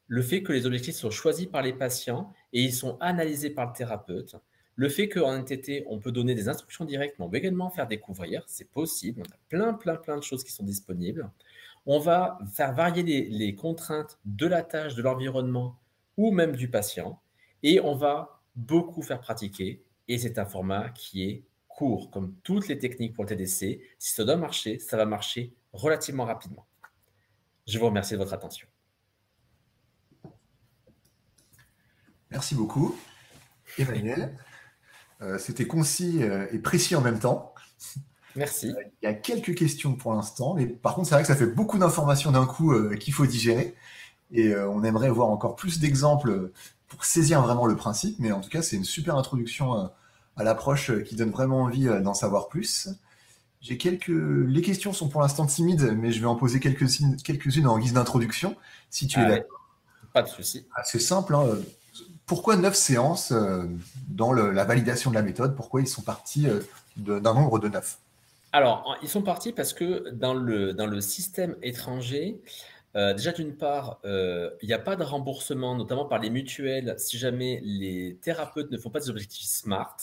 le fait que les objectifs sont choisis par les patients et ils sont analysés par le thérapeute, le fait qu'en NTT, on peut donner des instructions directes, mais on peut également faire découvrir, c'est possible, on a plein de choses qui sont disponibles. On va faire varier les contraintes de la tâche, de l'environnement ou même du patient, et on va beaucoup faire pratiquer, et c'est un format qui est court, comme toutes les techniques pour le TDC. Si ça doit marcher, ça va marcher relativement rapidement. Je vous remercie de votre attention. Merci beaucoup, Emmanuel. C'était concis et précis en même temps. Merci. Il y a quelques questions pour l'instant, mais par contre, c'est vrai que ça fait beaucoup d'informations d'un coup qu'il faut digérer. Et on aimerait voir encore plus d'exemples pour saisir vraiment le principe. Mais en tout cas, c'est une super introduction à l'approche qui donne vraiment envie d'en savoir plus. Les questions sont pour l'instant timides, mais je vais en poser quelques-unes en guise d'introduction, si tu es Allez, d'accord. pas de souci. C'est simple, hein. Pourquoi 9 séances dans la validation de la méthode? Pourquoi ils sont partis d'un nombre de 9? Alors, ils sont partis parce que dans le système étranger, déjà d'une part, il n'y a pas de remboursement, notamment par les mutuelles, si jamais les thérapeutes ne font pas des objectifs SMART.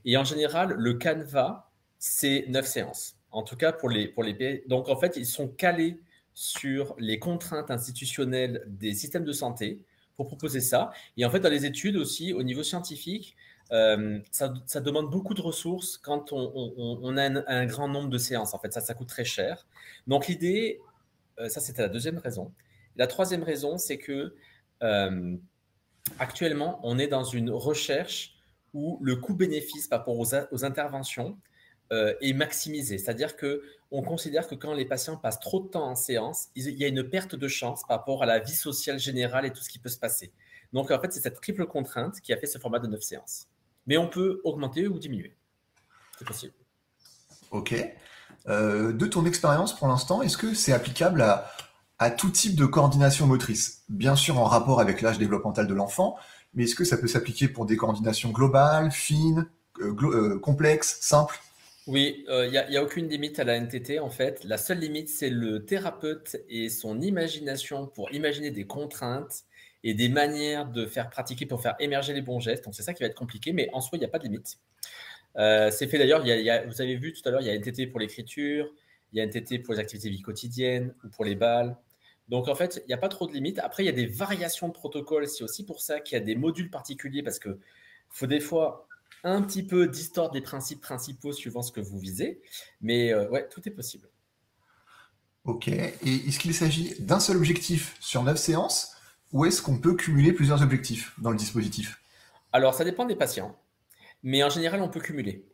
Et en général, le canevas, c'est 9 séances. En tout cas, pour les pays. Donc, en fait, ils sont calés sur les contraintes institutionnelles des systèmes de santé pour proposer ça. Et en fait, dans les études aussi, au niveau scientifique, ça demande beaucoup de ressources quand on a un grand nombre de séances. En fait, ça coûte très cher. Donc, l'idée, ça, c'était la deuxième raison. La troisième raison, c'est que actuellement, on est dans une recherche où le coût-bénéfice par rapport aux interventions est maximisé. C'est-à-dire qu'on considère que quand les patients passent trop de temps en séance, il y a une perte de chance par rapport à la vie sociale générale et tout ce qui peut se passer. Donc, en fait, c'est cette triple contrainte qui a fait ce format de 9 séances. Mais on peut augmenter ou diminuer. C'est possible. Ok. De ton expérience pour l'instant, est-ce que c'est applicable à tout type de coordination motrice? Bien sûr en rapport avec l'âge développemental de l'enfant, mais est-ce que ça peut s'appliquer pour des coordinations globales, fines, complexes, simples? Oui, il y a aucune limite à la NTT en fait. La seule limite, c'est le thérapeute et son imagination pour imaginer des contraintes et des manières de faire pratiquer pour faire émerger les bons gestes. Donc c'est ça qui va être compliqué, mais en soi, il n'y a pas de limite. C'est fait d'ailleurs, vous avez vu tout à l'heure, il y a NTT pour l'écriture, il y a NTT pour les activités de vie quotidienne ou pour les balles. Donc en fait, il n'y a pas trop de limites. Après, il y a des variations de protocole. C'est aussi pour ça qu'il y a des modules particuliers parce que faut des fois un petit peu distordre les principes principaux suivant ce que vous visez. Mais ouais, tout est possible. Ok. Et est-ce qu'il s'agit d'un seul objectif sur 9 séances, ou est-ce qu'on peut cumuler plusieurs objectifs dans le dispositif? Alors, ça dépend des patients, mais en général, on peut cumuler.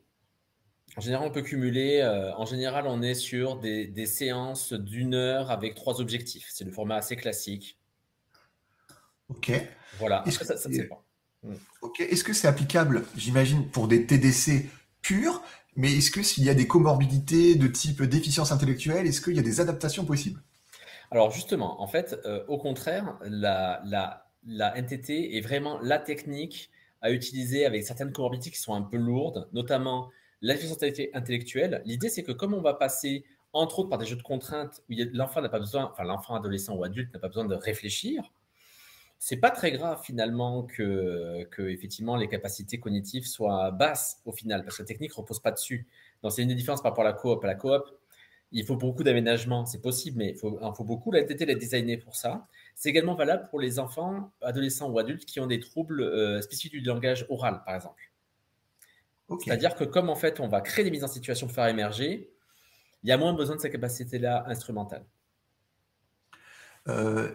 En général, on peut cumuler. En général, on est sur des séances d'une heure avec 3 objectifs. C'est le format assez classique. Ok. Voilà. Est-ce Après, que ça c'est dépend. Mm. ok. Est-ce que c'est applicable, j'imagine, pour des TDC purs, Mais est-ce que s'il y a des comorbidités de type déficience intellectuelle, est-ce qu'il y a des adaptations possibles? Alors justement, en fait, au contraire, la NTT est vraiment la technique à utiliser avec certaines comorbidités qui sont un peu lourdes, notamment la déficience intellectuelle. L'idée, c'est que comme on va passer, entre autres, par des jeux de contraintes où l'enfant n'a pas besoin, enfin l'enfant, adolescent ou adulte n'a pas besoin de réfléchir, c'est pas très grave finalement que effectivement les capacités cognitives soient basses au final, parce que la technique repose pas dessus. Donc c'est une des différences par rapport à la coop. À la coop, il faut beaucoup d'aménagement, c'est possible, mais il faut beaucoup. La NTT, elle est designée pour ça. C'est également valable pour les enfants, adolescents ou adultes qui ont des troubles spécifiques du langage oral, par exemple. Ok. C'est-à-dire que comme en fait on va créer des mises en situation pour faire émerger, il y a moins besoin de ces capacités-là instrumentales. Euh,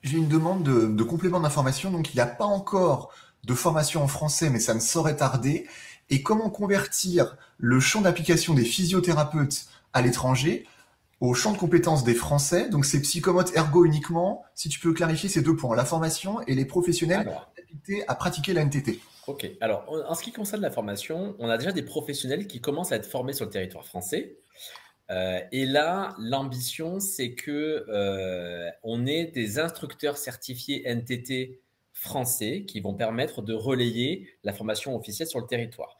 j'ai une demande de complément d'information. Donc, il n'y a pas encore de formation en français, mais ça ne saurait tarder. Et comment convertir le champ d'application des physiothérapeutes à l'étranger au champ de compétences des Français? Donc, c'est psychomote ergo uniquement. Si tu peux clarifier ces deux points, la formation et les professionnels Alors, habilités à pratiquer la NTT. ok. Alors, en ce qui concerne la formation, on a déjà des professionnels qui commencent à être formés sur le territoire français. Et là, l'ambition, c'est que on ait des instructeurs certifiés NTT français qui vont permettre de relayer la formation officielle sur le territoire.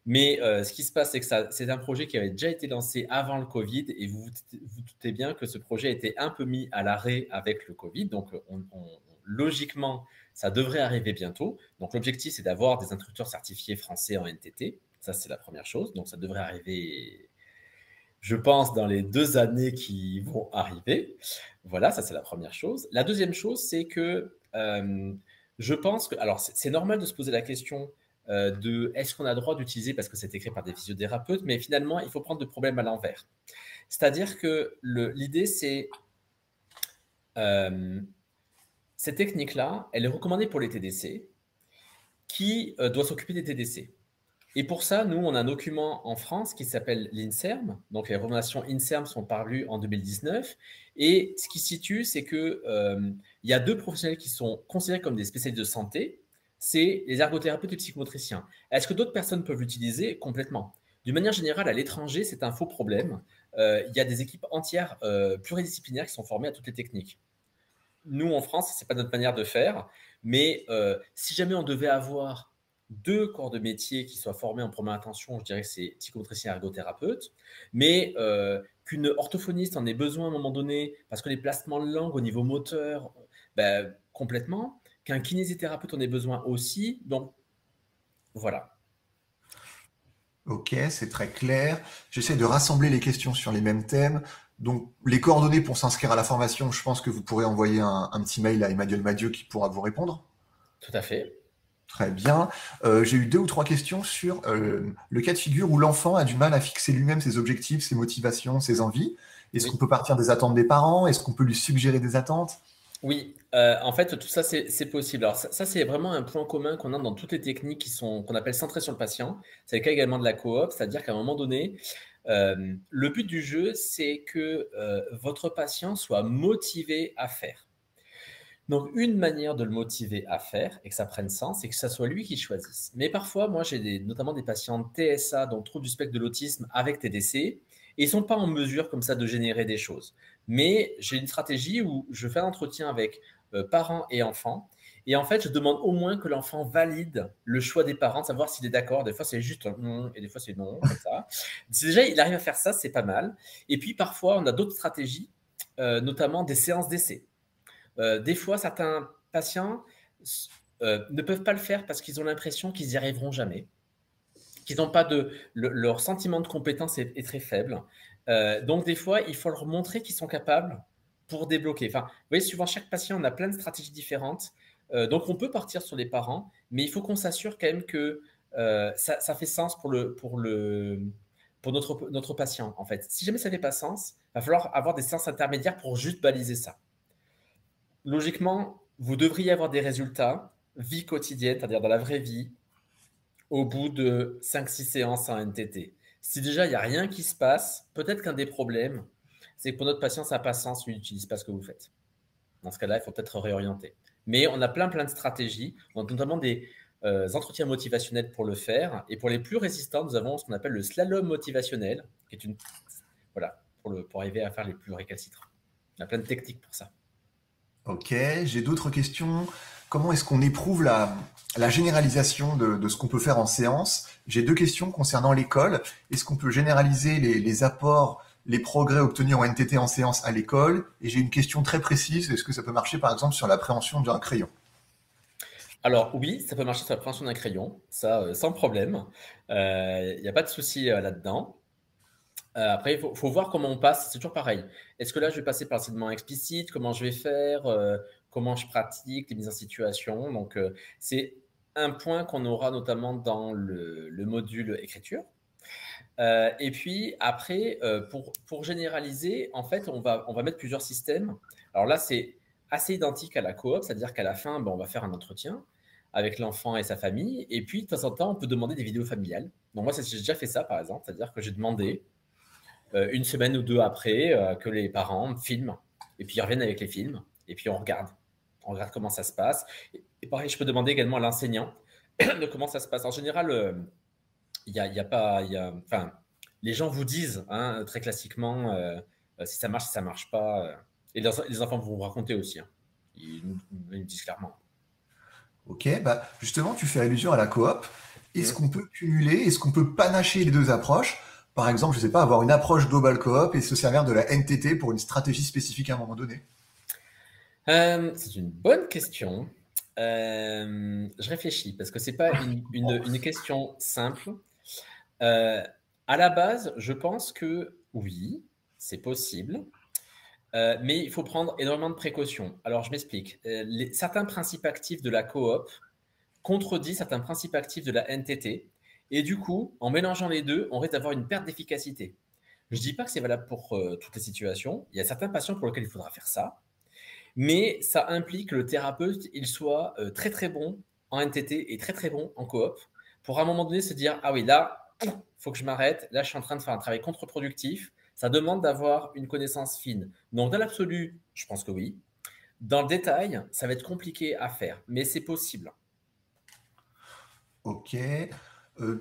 Mais ce qui se passe, c'est que c'est un projet qui avait déjà été lancé avant le Covid et vous doutez bien que ce projet a été un peu mis à l'arrêt avec le Covid. Donc, logiquement, ça devrait arriver bientôt. Donc, l'objectif, c'est d'avoir des instructeurs certifiés français en NTT. Ça, c'est la première chose. Donc, ça devrait arriver, je pense, dans les 2 années qui vont arriver. Voilà, ça, c'est la première chose. La deuxième chose, c'est que je pense que, alors, c'est normal de se poser la question de est-ce qu'on a le droit d'utiliser parce que c'est écrit par des physiothérapeutes, mais finalement, il faut prendre le problème à l'envers. C'est-à-dire que l'idée, c'est cette technique-là, elle est recommandée pour les TDC. Qui doit s'occuper des TDC? Et pour ça, nous, on a un document en France qui s'appelle l'INSERM. Donc, les recommandations INSERM sont parues en 2019. Et ce qui se situe, c'est que il y a 2 professionnels qui sont considérés comme des spécialistes de santé. C'est les ergothérapeutes et psychomotriciens. Est-ce que d'autres personnes peuvent l'utiliser? Complètement. D'une manière générale, à l'étranger, c'est un faux problème. Il y a des équipes entières pluridisciplinaires qui sont formées à toutes les techniques. Nous, en France, ce n'est pas notre manière de faire. Mais si jamais on devait avoir 2 corps de métier qui soient formés en première intention, je dirais que c'est psychomotricien et ergothérapeute, mais qu'une orthophoniste en ait besoin à un moment donné, parce que les placements de langue au niveau moteur, ben, complètement, qu'un kinésithérapeute en ait besoin aussi. Donc, voilà. Ok, c'est très clair. J'essaie de rassembler les questions sur les mêmes thèmes. Donc, les coordonnées pour s'inscrire à la formation, je pense que vous pourrez envoyer un petit mail à Emmanuel Madieu qui pourra vous répondre. Tout à fait. Très bien. J'ai eu 2 ou 3 questions sur le cas de figure où l'enfant a du mal à fixer lui-même ses objectifs, ses motivations, ses envies. Est-ce qu'on Oui. peut partir des attentes des parents? Est-ce qu'on peut lui suggérer des attentes? Oui, en fait, tout ça, c'est possible. Alors, ça, c'est vraiment un point commun qu'on a dans toutes les techniques qu'on appelle centrées sur le patient. C'est le cas également de la coop, c'est-à-dire qu'à un moment donné, le but du jeu, c'est que votre patient soit motivé à faire. Donc, une manière de le motiver à faire et que ça prenne sens, c'est que ça soit lui qui choisisse. Mais parfois, moi, j'ai notamment des patients TSA, donc trouble du spectre de l'autisme avec TDC, et ils ne sont pas en mesure comme ça de générer des choses. Mais j'ai une stratégie où je fais un entretien avec parents et enfants, et en fait, je demande au moins que l'enfant valide le choix des parents, de savoir s'il est d'accord. Des fois, c'est juste un et des fois, c'est non, comme ça. Si déjà, il arrive à faire ça, c'est pas mal. Et puis, parfois, on a d'autres stratégies, notamment des séances d'essai. Des fois, certains patients ne peuvent pas le faire parce qu'ils ont l'impression qu'ils n'y arriveront jamais, qu'ils n'ont pas leur sentiment de compétence est très faible. Donc, des fois, il faut leur montrer qu'ils sont capables pour débloquer. Enfin, vous voyez, suivant chaque patient, on a plein de stratégies différentes. Donc, on peut partir sur les parents, mais il faut qu'on s'assure quand même que ça fait sens pour notre patient, en fait. Si jamais ça ne fait pas sens, il va falloir avoir des séances intermédiaires pour juste baliser ça. Logiquement, vous devriez avoir des résultats vie quotidienne, c'est-à-dire dans la vraie vie, au bout de 5-6 séances en NTT. Si déjà il n'y a rien qui se passe, peut-être qu'un des problèmes, c'est que pour notre patient, ça n'a pas sens, il n'utilise pas ce que vous faites. Dans ce cas-là, il faut peut-être réorienter. Mais on a plein de stratégies, notamment entretiens motivationnels pour le faire. Et pour les plus résistants, nous avons ce qu'on appelle le slalom motivationnel, qui est voilà, pour arriver à faire les plus récalcitrants. Il y a plein de techniques pour ça. Ok, j'ai d'autres questions. Comment est-ce qu'on éprouve la généralisation de ce qu'on peut faire en séance? J'ai deux questions concernant l'école. Est-ce qu'on peut généraliser les apports, les progrès obtenus en NTT en séance à l'école? Et j'ai une question très précise. Est-ce que ça peut marcher par exemple sur l'appréhension d'un crayon? Alors oui, ça peut marcher sur la préhension d'un crayon, ça, sans problème. Il n'y a pas de souci là-dedans. Après, il faut voir comment on passe. C'est toujours pareil. Est-ce que là, je vais passer par l'enseignement explicite? Comment je vais faire? Comment je pratique les mises en situation? Donc, c'est un point qu'on aura notamment dans le module écriture. Et puis après, pour généraliser, en fait, on va mettre plusieurs systèmes. Alors là, c'est assez identique à la coop, c'est-à-dire qu'à la fin, on va faire un entretien avec l'enfant et sa famille. Et puis, de temps en temps, on peut demander des vidéos familiales. Donc moi, j'ai déjà fait ça, par exemple. C'est-à-dire que j'ai demandé une semaine ou deux après que les parents filment. Et puis, ils reviennent avec les films. Et puis, on regarde. On regarde comment ça se passe. Et pareil, je peux demander également à l'enseignant de comment ça se passe. En général, il y a pas, enfin, les gens vous disent très classiquement si ça marche, si ça marche pas. Et les enfants vont vous raconter aussi. Ils nous disent clairement. Ok, bah justement, tu fais allusion à la coop. Est-ce Mm. qu'on peut cumuler, est-ce qu'on peut panacher les deux approches? Par exemple, je sais pas, avoir une approche globale coop et se servir de la NTT pour une stratégie spécifique à un moment donné. C'est une bonne question. Je réfléchis parce que c'est pas une question simple. Euh, à la base, je pense que oui, c'est possible. Mais il faut prendre énormément de précautions. Alors, je m'explique. Certains principes actifs de la coop contredisent certains principes actifs de la NTT. Et du coup, en mélangeant les deux, on risque d'avoir une perte d'efficacité. Je ne dis pas que c'est valable pour toutes les situations. Il y a certains patients pour lesquels il faudra faire ça. Mais ça implique que le thérapeute, il soit très très bon en NTT et très très bon en coop pour à un moment donné se dire, ah oui, là, il faut que je m'arrête. Là, je suis en train de faire un travail contre-productif. Ça demande d'avoir une connaissance fine. Donc, dans l'absolu, je pense que oui. Dans le détail, ça va être compliqué à faire, mais c'est possible. Ok.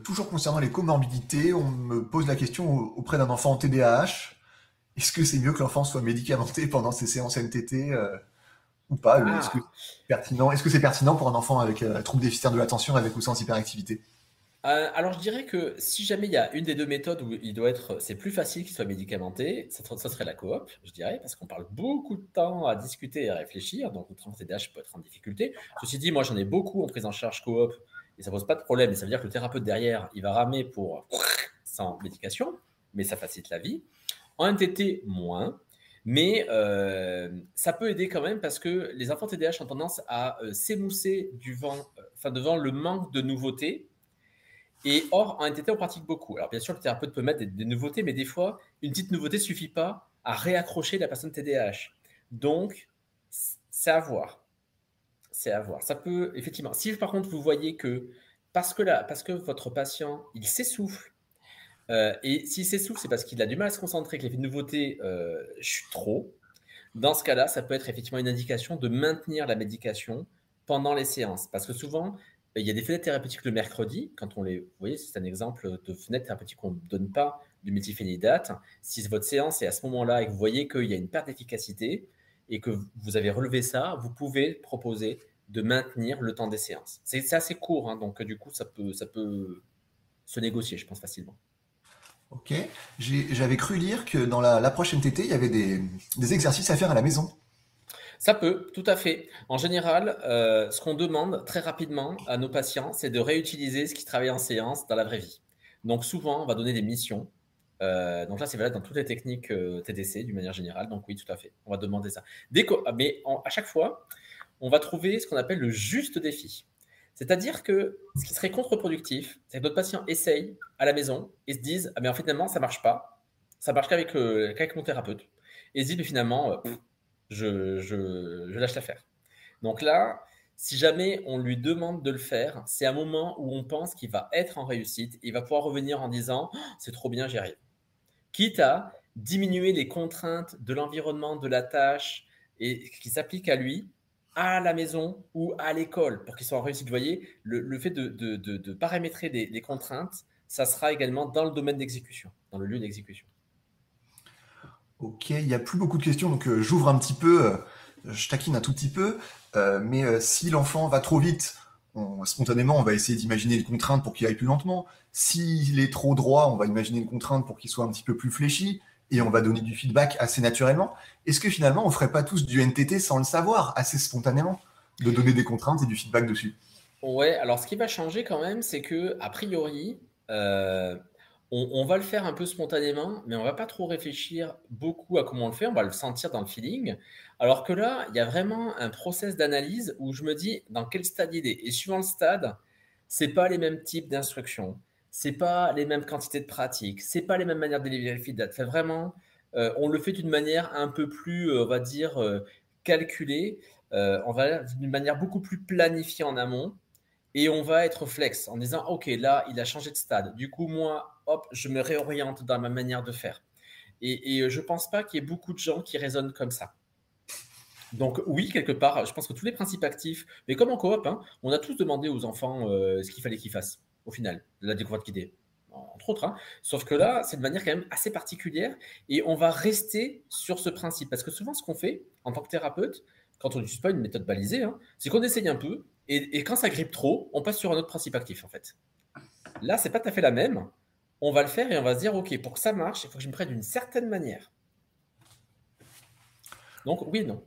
Toujours concernant les comorbidités, on me pose la question auprès d'un enfant en TDAH. Est-ce que c'est mieux que l'enfant soit médicamenté pendant ses séances NTT ou pas? Est-ce que Ah, c'est pertinent? Est-ce que c'est pertinent pour un enfant avec trouble déficitaire de l'attention avec ou sans hyperactivité? alors je dirais que si jamais il y a une des deux méthodes où il doit être, c'est plus facile qu'il soit médicamenté, ça serait la coop, je dirais, parce qu'on parle beaucoup de temps à discuter et à réfléchir, donc le traitement TDAH peut être en difficulté. Ceci dit, moi j'en ai beaucoup en prise en charge coop et ça pose pas de problème, et ça veut dire que le thérapeute derrière, il va ramer pour sans médication, mais ça facilite la vie. En NTT, moins. Mais ça peut aider quand même parce que les enfants TDAH ont tendance à s'émousser devant le manque de nouveautés. Et or, en NTT, on pratique beaucoup. Alors, bien sûr, le thérapeute peut mettre des nouveautés, mais des fois, une petite nouveauté ne suffit pas à réaccrocher la personne TDAH. Donc, c'est à voir. C'est à voir. Ça peut, effectivement, si par contre vous voyez que parce que votre patient, il s'essouffle, et s'il s'essouffle, c'est parce qu'il a du mal à se concentrer, que les nouveautés chutent trop. Dans ce cas-là, ça peut être effectivement une indication de maintenir la médication pendant les séances. Parce que souvent, il y a des fenêtres thérapeutiques le mercredi, quand on les. Vous voyez, c'est un exemple de fenêtre thérapeutique qu'on ne donne pas du méthylphénidate. Si votre séance est à ce moment-là et que vous voyez qu'il y a une perte d'efficacité et que vous avez relevé ça, vous pouvez proposer de maintenir le temps des séances. C'est assez court, donc du coup, ça peut se négocier, je pense, facilement. Ok. J'avais cru lire que dans l'approche NTT, il y avait des exercices à faire à la maison. Ça peut, tout à fait. En général, ce qu'on demande très rapidement à nos patients, c'est de réutiliser ce qui travaille en séance dans la vraie vie. Donc souvent, on va donner des missions. Donc là, c'est valable dans toutes les techniques TDC d'une manière générale. Donc oui, tout à fait. On va demander ça. À chaque fois, on va trouver ce qu'on appelle le juste défi. C'est-à-dire que ce qui serait contre-productif, c'est que notre patient essaye à la maison et se dise, ah mais en fait, finalement, ça marche pas. Ça marche qu'avec mon thérapeute. Et se dit, mais finalement, je lâche l'affaire. Donc là, si jamais on lui demande de le faire, c'est un moment où on pense qu'il va être en réussite. Il va pouvoir revenir en disant, oh, c'est trop bien, j'y arrive. Quitte à diminuer les contraintes de l'environnement, de la tâche, et qui s'appliquent à lui, à la maison ou à l'école pour qu'ils soient en réussite. Vous voyez, le fait de paramétrer des contraintes, ça sera également dans le domaine d'exécution, dans le lieu d'exécution. Ok, il n'y a plus beaucoup de questions, donc j'ouvre un petit peu, je taquine un tout petit peu, mais si l'enfant va trop vite, spontanément, on va essayer d'imaginer une contrainte pour qu'il aille plus lentement. S'il est trop droit, on va imaginer une contrainte pour qu'il soit un petit peu plus fléchi, et on va donner du feedback assez naturellement. Est-ce que finalement, on ferait pas tous du NTT sans le savoir, assez spontanément, de donner des contraintes et du feedback dessus? Ouais, alors ce qui va changer quand même, c'est que a priori, on va le faire un peu spontanément, mais on va pas trop réfléchir beaucoup à comment on le fait, on va le sentir dans le feeling. Alors que là, il y a vraiment un process d'analyse où je me dis dans quel stade il est. Et suivant le stade, c'est pas les mêmes types d'instructions, c'est pas les mêmes quantités de pratiques, c'est pas les mêmes manières de délivrer le feedback. Fait vraiment, on le fait d'une manière un peu plus, on va dire, calculée, on va d'une manière beaucoup plus planifiée en amont. Et on va être flex en disant, OK, là, il a changé de stade. Du coup, moi, hop, je me réoriente dans ma manière de faire. Et je ne pense pas qu'il y ait beaucoup de gens qui raisonnent comme ça. Donc oui, quelque part, je pense que tous les principes actifs, mais comme en coop, hein, on a tous demandé aux enfants ce qu'il fallait qu'ils fassent, au final, la découverte guidée, entre autres. Hein. Sauf que là, c'est de manière quand même assez particulière et on va rester sur ce principe. Parce que souvent, ce qu'on fait en tant que thérapeute, quand on n'utilise pas une méthode balisée, hein, c'est qu'on essaye un peu et quand ça grippe trop, on passe sur un autre principe actif en fait. Là, c'est pas tout à fait la même. On va le faire et on va se dire, OK, pour que ça marche, il faut que je me prenne d'une certaine manière. Donc oui et non.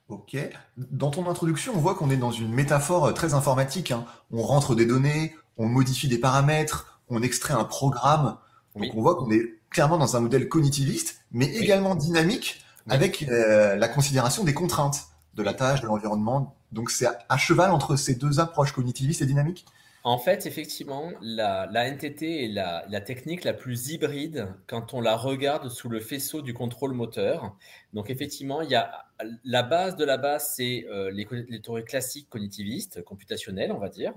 Ok. Dans ton introduction, on voit qu'on est dans une métaphore très informatique, hein. On rentre des données, on modifie des paramètres, on extrait un programme. Donc on Oui, voit qu'on est clairement dans un modèle cognitiviste, mais oui, également dynamique, oui. avec la considération des contraintes de la Oui. tâche, de l'environnement. Donc c'est à cheval entre ces deux approches cognitivistes et dynamiques. En fait, effectivement, la NTT est la technique la plus hybride quand on la regarde sous le faisceau du contrôle moteur. Donc, effectivement, il y a la base de la base, c'est les théories classiques cognitivistes, computationnelles, on va dire.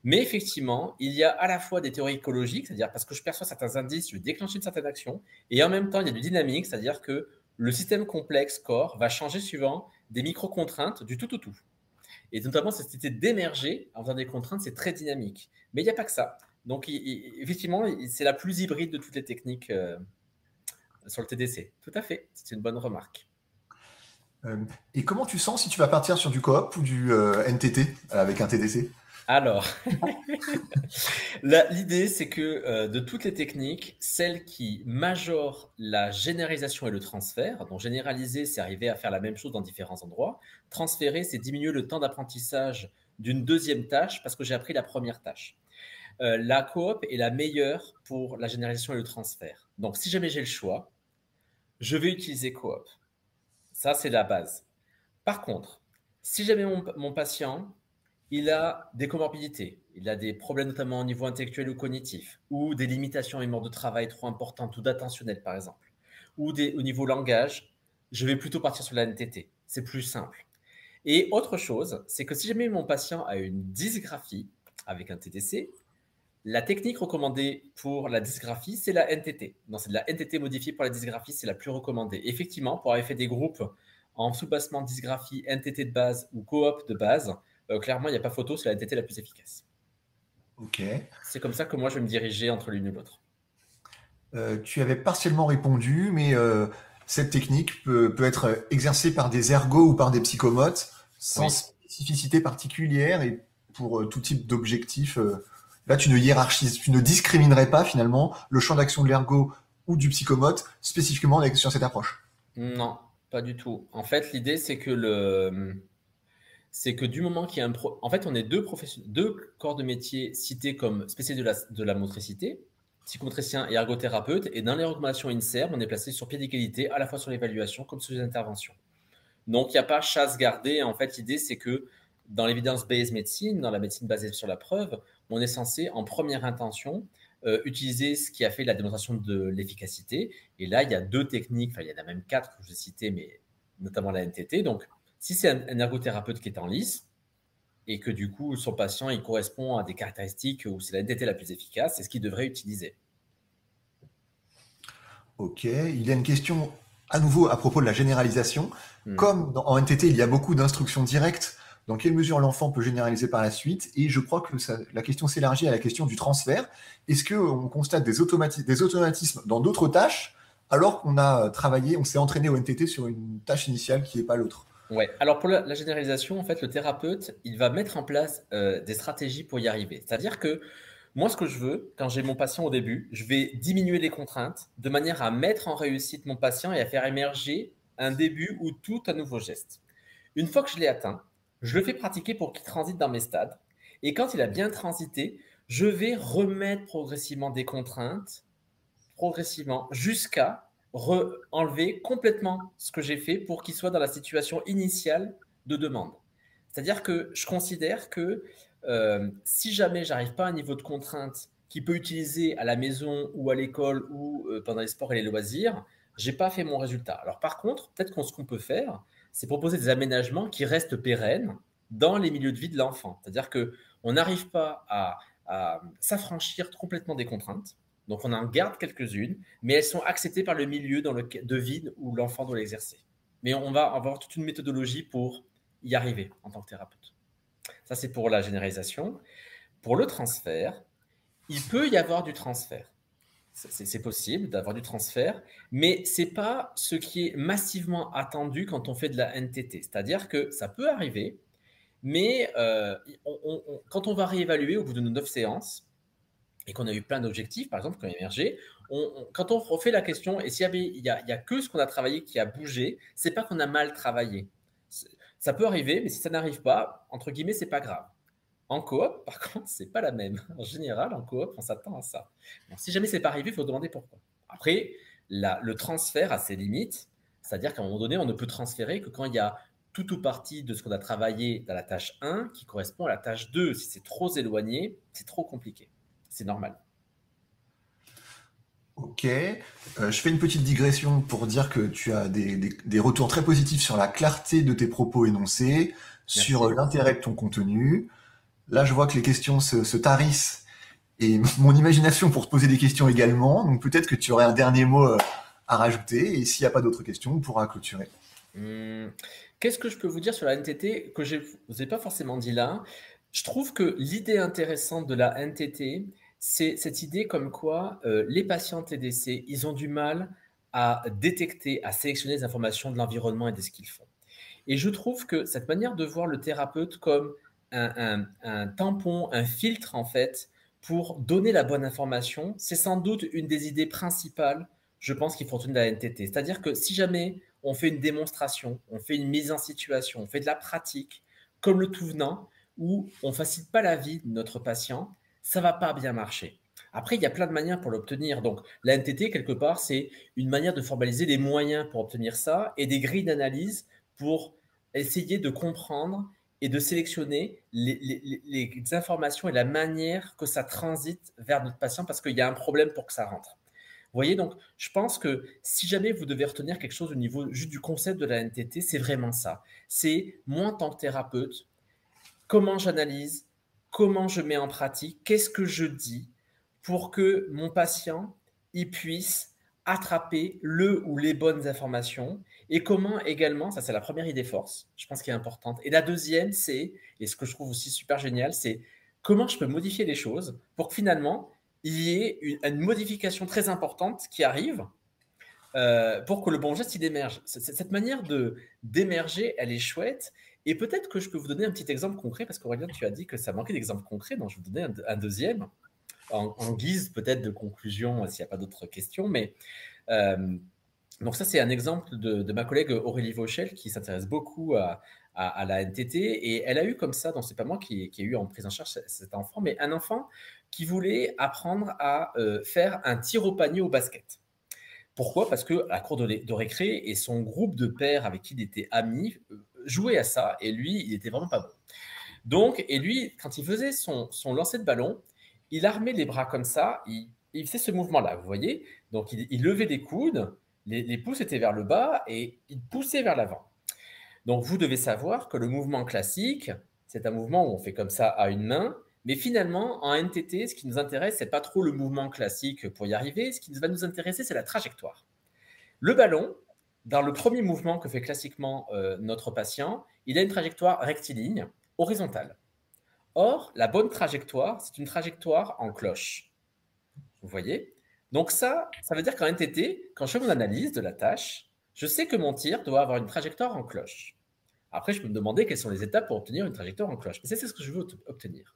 Mais effectivement, il y a à la fois des théories écologiques, c'est-à-dire parce que je perçois certains indices, je vais déclencher une certaine action, et en même temps, il y a du dynamique, c'est-à-dire que le système complexe corps va changer suivant des micro-contraintes du tout au tout. Et notamment, cette idée d'émerger en faisant des contraintes, c'est très dynamique. Mais il n'y a pas que ça. Donc, effectivement, c'est la plus hybride de toutes les techniques sur le TDC. Tout à fait, c'est une bonne remarque. Euh, et comment tu sens si tu vas partir sur du coop ou du NTT avec un TDC? Alors, l'idée, c'est que de toutes les techniques, celle qui majore la généralisation et le transfert, donc généraliser, c'est arriver à faire la même chose dans différents endroits. Transférer, c'est diminuer le temps d'apprentissage d'une deuxième tâche parce que j'ai appris la première tâche. La coop est la meilleure pour la généralisation et le transfert. Donc, si jamais j'ai le choix, je vais utiliser coop. Ça, c'est la base. Par contre, si jamais mon patient, il a des comorbidités, il a des problèmes notamment au niveau intellectuel ou cognitif, ou des limitations et mémoire de travail trop importantes ou d'attentionnel, par exemple, ou au niveau langage, je vais plutôt partir sur la NTT. C'est plus simple. Et autre chose, c'est que si jamais mon patient a une dysgraphie avec un TDC, la technique recommandée pour la dysgraphie, c'est la NTT. Non, c'est de la NTT modifiée pour la dysgraphie, c'est la plus recommandée. Effectivement, pour avoir fait des groupes en sous-bassement dysgraphie, NTT de base ou coop de base, clairement, il n'y a pas photo, c'est la NTT la plus efficace. Ok. C'est comme ça que moi, je vais me diriger entre l'une et l'autre. Tu avais partiellement répondu, mais cette technique peut être exercée par des ergots ou par des psychomotes sans Oui. spécificité particulière et pour tout type d'objectif. Là, tu ne hiérarchises, tu ne discriminerais pas finalement le champ d'action de l'ergot ou du psychomote spécifiquement sur cette approche. Non, pas du tout. En fait, l'idée, c'est que du moment qu'il y a en fait, on est deux corps de métier cités comme spécialistes de la motricité, psychomotricien et ergothérapeute, et dans les recommandations INSERM, on est placé sur pied d'égalité à la fois sur l'évaluation comme sur les interventions. Donc, il n'y a pas chasse gardée. En fait, l'idée, c'est que dans l'évidence-based médecine, dans la médecine basée sur la preuve, on est censé, en première intention, utiliser ce qui a fait la démonstration de l'efficacité. Et là, il y a deux techniques, enfin, il y en a même quatre que je vais citer, mais notamment la NTT. Donc, si c'est un ergothérapeute qui est en lice et que du coup, son patient, il correspond à des caractéristiques où c'est la NTT la plus efficace, c'est ce qu'il devrait utiliser. Ok, il y a une question À nouveau, à propos de la généralisation, Hmm. comme en NTT, il y a beaucoup d'instructions directes, dans quelle mesure l'enfant peut généraliser par la suite? Et je crois que la question s'élargit à la question du transfert. Est-ce qu'on constate des automatismes dans d'autres tâches, alors qu'on a travaillé, on s'est entraîné au NTT sur une tâche initiale qui n'est pas l'autre? Ouais. Alors pour la généralisation, en fait, le thérapeute, il va mettre en place des stratégies pour y arriver. C'est-à-dire que moi, ce que je veux, quand j'ai mon patient au début, je vais diminuer les contraintes de manière à mettre en réussite mon patient et à faire émerger un début ou tout un nouveau geste. Une fois que je l'ai atteint, je le fais pratiquer pour qu'il transite dans mes stades. Et quand il a bien transité, je vais remettre progressivement des contraintes, progressivement, jusqu'à enlever complètement ce que j'ai fait pour qu'il soit dans la situation initiale de demande. C'est-à-dire que je considère que si jamais j'arrive pas à un niveau de contrainte qu'il peut utiliser à la maison ou à l'école ou pendant les sports et les loisirs, j'ai pas fait mon résultat. Alors par contre, peut-être qu'on ce qu'on peut faire, c'est proposer des aménagements qui restent pérennes dans les milieux de vie de l'enfant. C'est-à-dire que on n'arrive pas à s'affranchir complètement des contraintes. Donc on en garde quelques-unes, mais elles sont acceptées par le milieu de vie où l'enfant doit l'exercer. Mais on va avoir toute une méthodologie pour y arriver en tant que thérapeute. Ça, c'est pour la généralisation. Pour le transfert, il peut y avoir du transfert. C'est possible d'avoir du transfert, mais ce n'est pas ce qui est massivement attendu quand on fait de la NTT. C'est-à-dire que ça peut arriver, mais quand on va réévaluer au bout de nos 9 séances, et qu'on a eu plein d'objectifs, par exemple, qui ont émergé, quand on refait la question, et s'il y a que ce qu'on a travaillé qui a bougé, c'est pas qu'on a mal travaillé. Ça peut arriver, mais si ça n'arrive pas, entre guillemets, c'est pas grave. En coop, par contre, c'est pas la même. En général, en coop, on s'attend à ça. Bon, si jamais c'est pas arrivé, il faut demander pourquoi. Après, le transfert a ses limites, c'est-à-dire qu'à un moment donné, on ne peut transférer que quand il y a tout ou partie de ce qu'on a travaillé dans la tâche 1 qui correspond à la tâche 2. Si c'est trop éloigné, c'est trop compliqué. C'est normal. Ok. Je fais une petite digression pour dire que tu as des retours très positifs sur la clarté de tes propos énoncés, sur Merci. l'intérêt de ton contenu. Là, je vois que les questions se tarissent et mon imagination pour te poser des questions également. Donc peut-être que tu aurais un dernier mot à rajouter. Et s'il n'y a pas d'autres questions, on pourra clôturer. Hum, Qu'est-ce que je peux vous dire sur la NTT que je ne vous ai pas forcément dit là? Je trouve que l'idée intéressante de la NTT, c'est cette idée comme quoi les patients TDC, ils ont du mal à détecter, à sélectionner les informations de l'environnement et de ce qu'ils font. Et je trouve que cette manière de voir le thérapeute comme un tampon, un filtre en fait, pour donner la bonne information, c'est sans doute une des idées principales, je pense, qu'il faut retenir de la NTT. C'est-à-dire que si jamais on fait une démonstration, on fait une mise en situation, on fait de la pratique, comme le tout venant, où on ne facilite pas la vie de notre patient, ça ne va pas bien marcher. Après, il y a plein de manières pour l'obtenir. Donc, la NTT, quelque part, c'est une manière de formaliser des moyens pour obtenir ça et des grilles d'analyse pour essayer de comprendre et de sélectionner les informations et la manière que ça transite vers notre patient parce qu'il y a un problème pour que ça rentre. Vous voyez, donc je pense que si jamais vous devez retenir quelque chose au niveau juste du concept de la NTT, c'est vraiment ça. C'est moi en tant que thérapeute, comment j'analyse, comment je mets en pratique, qu'est-ce que je dis pour que mon patient il puisse attraper le ou les bonnes informations et comment également, ça c'est la première idée force, je pense qu'elle est importante. Et la deuxième, c'est, et ce que je trouve aussi super génial, c'est comment je peux modifier les choses pour que finalement il y ait une modification très importante qui arrive pour que le bon geste il émerge. Cette manière d'émerger, elle est chouette. Et peut-être que je peux vous donner un petit exemple concret, parce qu'Aurélien, tu as dit que ça manquait d'exemples concrets, donc je vais vous donner un deuxième, en guise peut-être de conclusion, s'il n'y a pas d'autres questions. Mais euh, donc ça, c'est un exemple de ma collègue Aurélie Vauchel, qui s'intéresse beaucoup à la NTT. Et elle a eu comme ça, donc c'est pas moi qui ai eu en prise en charge cet enfant, mais un enfant qui voulait apprendre à faire un tir au panier au basket. Pourquoi? Parce que à la cour de récré et son groupe de pairs avec qui il était ami jouait à ça et lui, il était vraiment pas bon. Donc, et lui, quand il faisait son lancer de ballon, il armait les bras comme ça, il faisait ce mouvement-là, vous voyez? Donc, il levait les coudes, les pouces étaient vers le bas et il poussait vers l'avant. Donc, vous devez savoir que le mouvement classique, c'est un mouvement où on fait comme ça à une main, mais finalement, en NTT, ce qui nous intéresse, c'est pas trop le mouvement classique pour y arriver. Ce qui va nous intéresser, c'est la trajectoire. Le ballon, dans le premier mouvement que fait classiquement notre patient, il a une trajectoire rectiligne, horizontale. Or, la bonne trajectoire, c'est une trajectoire en cloche. Vous voyez? Donc ça veut dire qu'en NTT, quand je fais mon analyse de la tâche, je sais que mon tir doit avoir une trajectoire en cloche. Après, je peux me demander quelles sont les étapes pour obtenir une trajectoire en cloche. Mais c'est ce que je veux obtenir.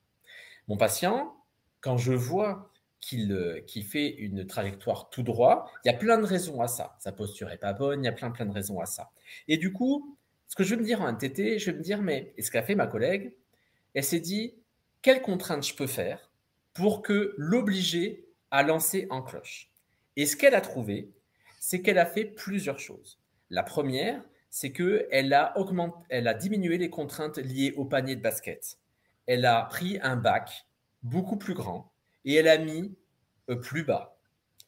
Mon patient, quand je vois qu'il fait une trajectoire tout droit, il y a plein de raisons à ça. Sa posture n'est pas bonne, il y a plein de raisons à ça. Et du coup, ce que je vais me dire en NTT, je vais me dire, mais, et ce qu'a fait ma collègue, elle s'est dit, quelles contraintes je peux faire pour que l'obliger à lancer en cloche? Et ce qu'elle a trouvé, c'est qu'elle a fait plusieurs choses. La première, c'est qu'elle a diminué les contraintes liées au panier de basket. Elle a pris un bac beaucoup plus grand et elle a mis plus bas.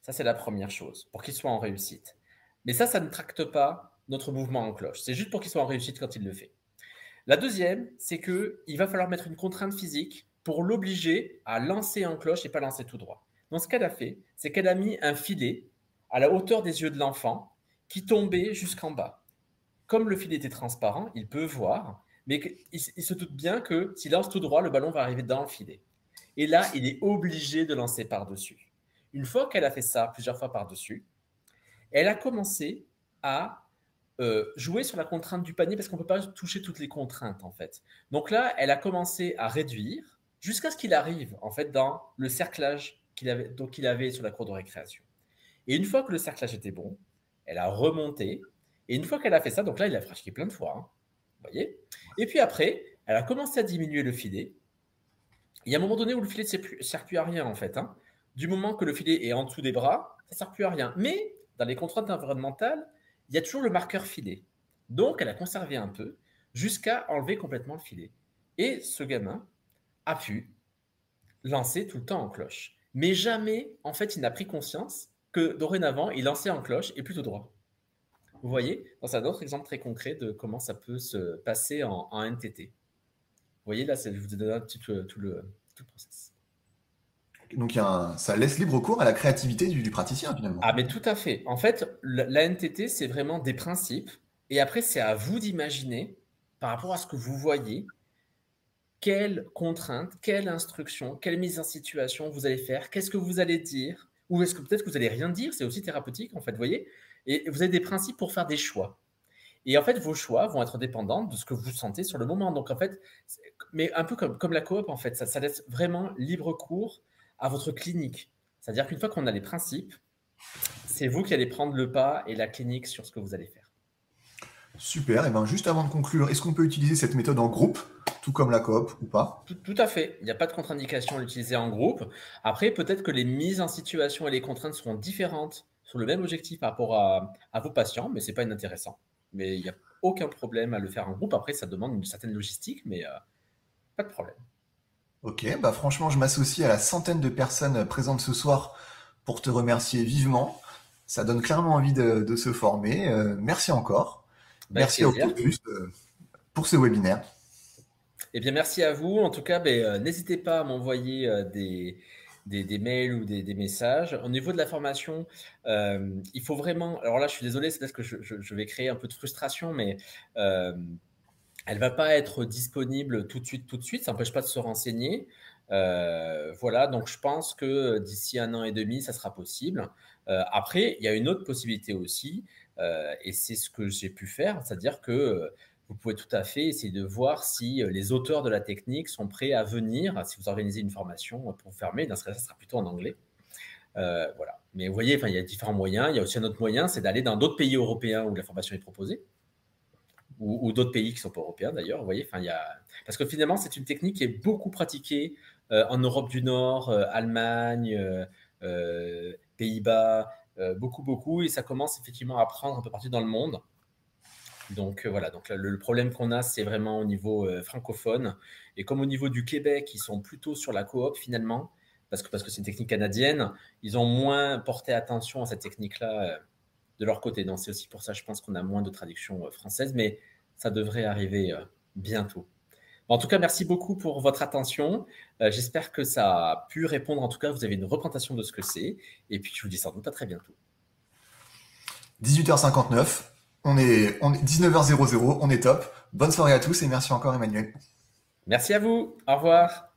Ça, c'est la première chose, pour qu'il soit en réussite. Mais ça ne tracte pas notre mouvement en cloche. C'est juste pour qu'il soit en réussite quand il le fait. La deuxième, c'est qu'il va falloir mettre une contrainte physique pour l'obliger à lancer en cloche et pas lancer tout droit. Donc, ce qu'elle a fait, c'est qu'elle a mis un filet à la hauteur des yeux de l'enfant qui tombait jusqu'en bas. Comme le filet était transparent, il peut voir, mais il se doute bien que s'il lance tout droit, le ballon va arriver dans le filet. Et là, il est obligé de lancer par-dessus. Une fois qu'elle a fait ça plusieurs fois par-dessus, elle a commencé à jouer sur la contrainte du panier parce qu'on ne peut pas toucher toutes les contraintes en fait. Donc là, elle a commencé à réduire jusqu'à ce qu'il arrive en fait dans le cerclage qu'il avait sur la cour de récréation. Et une fois que le cerclage était bon, elle a remonté. Et une fois qu'elle a fait ça, donc là, il a pratiqué plein de fois. Hein, vous voyez. Et puis après, elle a commencé à diminuer le filet. Il y a un moment donné où le filet ne sert plus à rien en fait. Hein. Du moment que le filet est en dessous des bras, ça ne sert plus à rien. Mais dans les contraintes environnementales, il y a toujours le marqueur filet. Donc, elle a conservé un peu jusqu'à enlever complètement le filet. Et ce gamin a pu lancer tout le temps en cloche. Mais jamais, en fait, il n'a pris conscience que dorénavant, il lançait en cloche et plutôt droit. Vous voyez, c'est un autre exemple très concret de comment ça peut se passer en NTT. Vous voyez, là, je vous ai donné un petit peu tout le process. Donc, ça laisse libre cours à la créativité du praticien, finalement. Ah, mais tout à fait. En fait, la NTT, c'est vraiment des principes. Et après, c'est à vous d'imaginer, par rapport à ce que vous voyez, quelles contraintes, quelle instruction, quelle mise en situation vous allez faire, qu'est-ce que vous allez dire, ou est-ce que peut-être que vous allez rien dire, c'est aussi thérapeutique, en fait, vous voyez. Et vous avez des principes pour faire des choix. Et en fait, vos choix vont être dépendants de ce que vous sentez sur le moment. Donc, en fait, mais un peu comme la coop, en fait, ça laisse vraiment libre cours à votre clinique. C'est-à-dire qu'une fois qu'on a les principes, c'est vous qui allez prendre le pas et la clinique sur ce que vous allez faire. Super. Et bien, juste avant de conclure, est-ce qu'on peut utiliser cette méthode en groupe, tout comme la coop ou pas? Tout à fait. Il n'y a pas de contre-indication à l'utiliser en groupe. Après, peut-être que les mises en situation et les contraintes seront différentes sur le même objectif par rapport à vos patients, mais ce n'est pas inintéressant. Mais il n'y a aucun problème à le faire en groupe. Après, ça demande une certaine logistique, mais pas de problème. Ok, bah franchement, je m'associe à la centaine de personnes présentes ce soir pour te remercier vivement. Ça donne clairement envie de se former. Merci encore. Merci à Octopus pour ce webinaire. Eh bien, merci à vous. En tout cas, n'hésitez pas à m'envoyer des mails ou des messages. Au niveau de la formation, il faut vraiment... Alors là, je suis désolé, c'est parce que je vais créer un peu de frustration, mais elle ne va pas être disponible tout de suite. Ça n'empêche pas de se renseigner. Voilà, donc je pense que d'ici 1 an et demi, ça sera possible. Après, il y a une autre possibilité aussi, et c'est ce que j'ai pu faire, c'est-à-dire que vous pouvez tout à fait essayer de voir si les auteurs de la technique sont prêts à venir, si vous organisez une formation pour vous fermer. Dans ce cas-là, ça sera plutôt en anglais. Voilà. Mais vous voyez, il y a différents moyens. Il y a aussi un autre moyen, c'est d'aller dans d'autres pays européens où la formation est proposée, ou d'autres pays qui ne sont pas européens d'ailleurs. Vous voyez, parce que finalement, c'est une technique qui est beaucoup pratiquée en Europe du Nord, Allemagne, Pays-Bas, beaucoup, et ça commence effectivement à prendre un peu partout dans le monde. Donc voilà, donc le problème qu'on a, c'est vraiment au niveau francophone. Et comme au niveau du Québec, ils sont plutôt sur la coop finalement, parce que c'est une technique canadienne, ils ont moins porté attention à cette technique-là de leur côté. Donc c'est aussi pour ça, je pense qu'on a moins de traductions françaises, mais ça devrait arriver bientôt. En tout cas, merci beaucoup pour votre attention. J'espère que ça a pu répondre. En tout cas, vous avez une représentation de ce que c'est. Et puis, je vous dis sans doute à très bientôt. 18h59. On est 19h00, on est top. Bonne soirée à tous et merci encore Emmanuel. Merci à vous. Au revoir.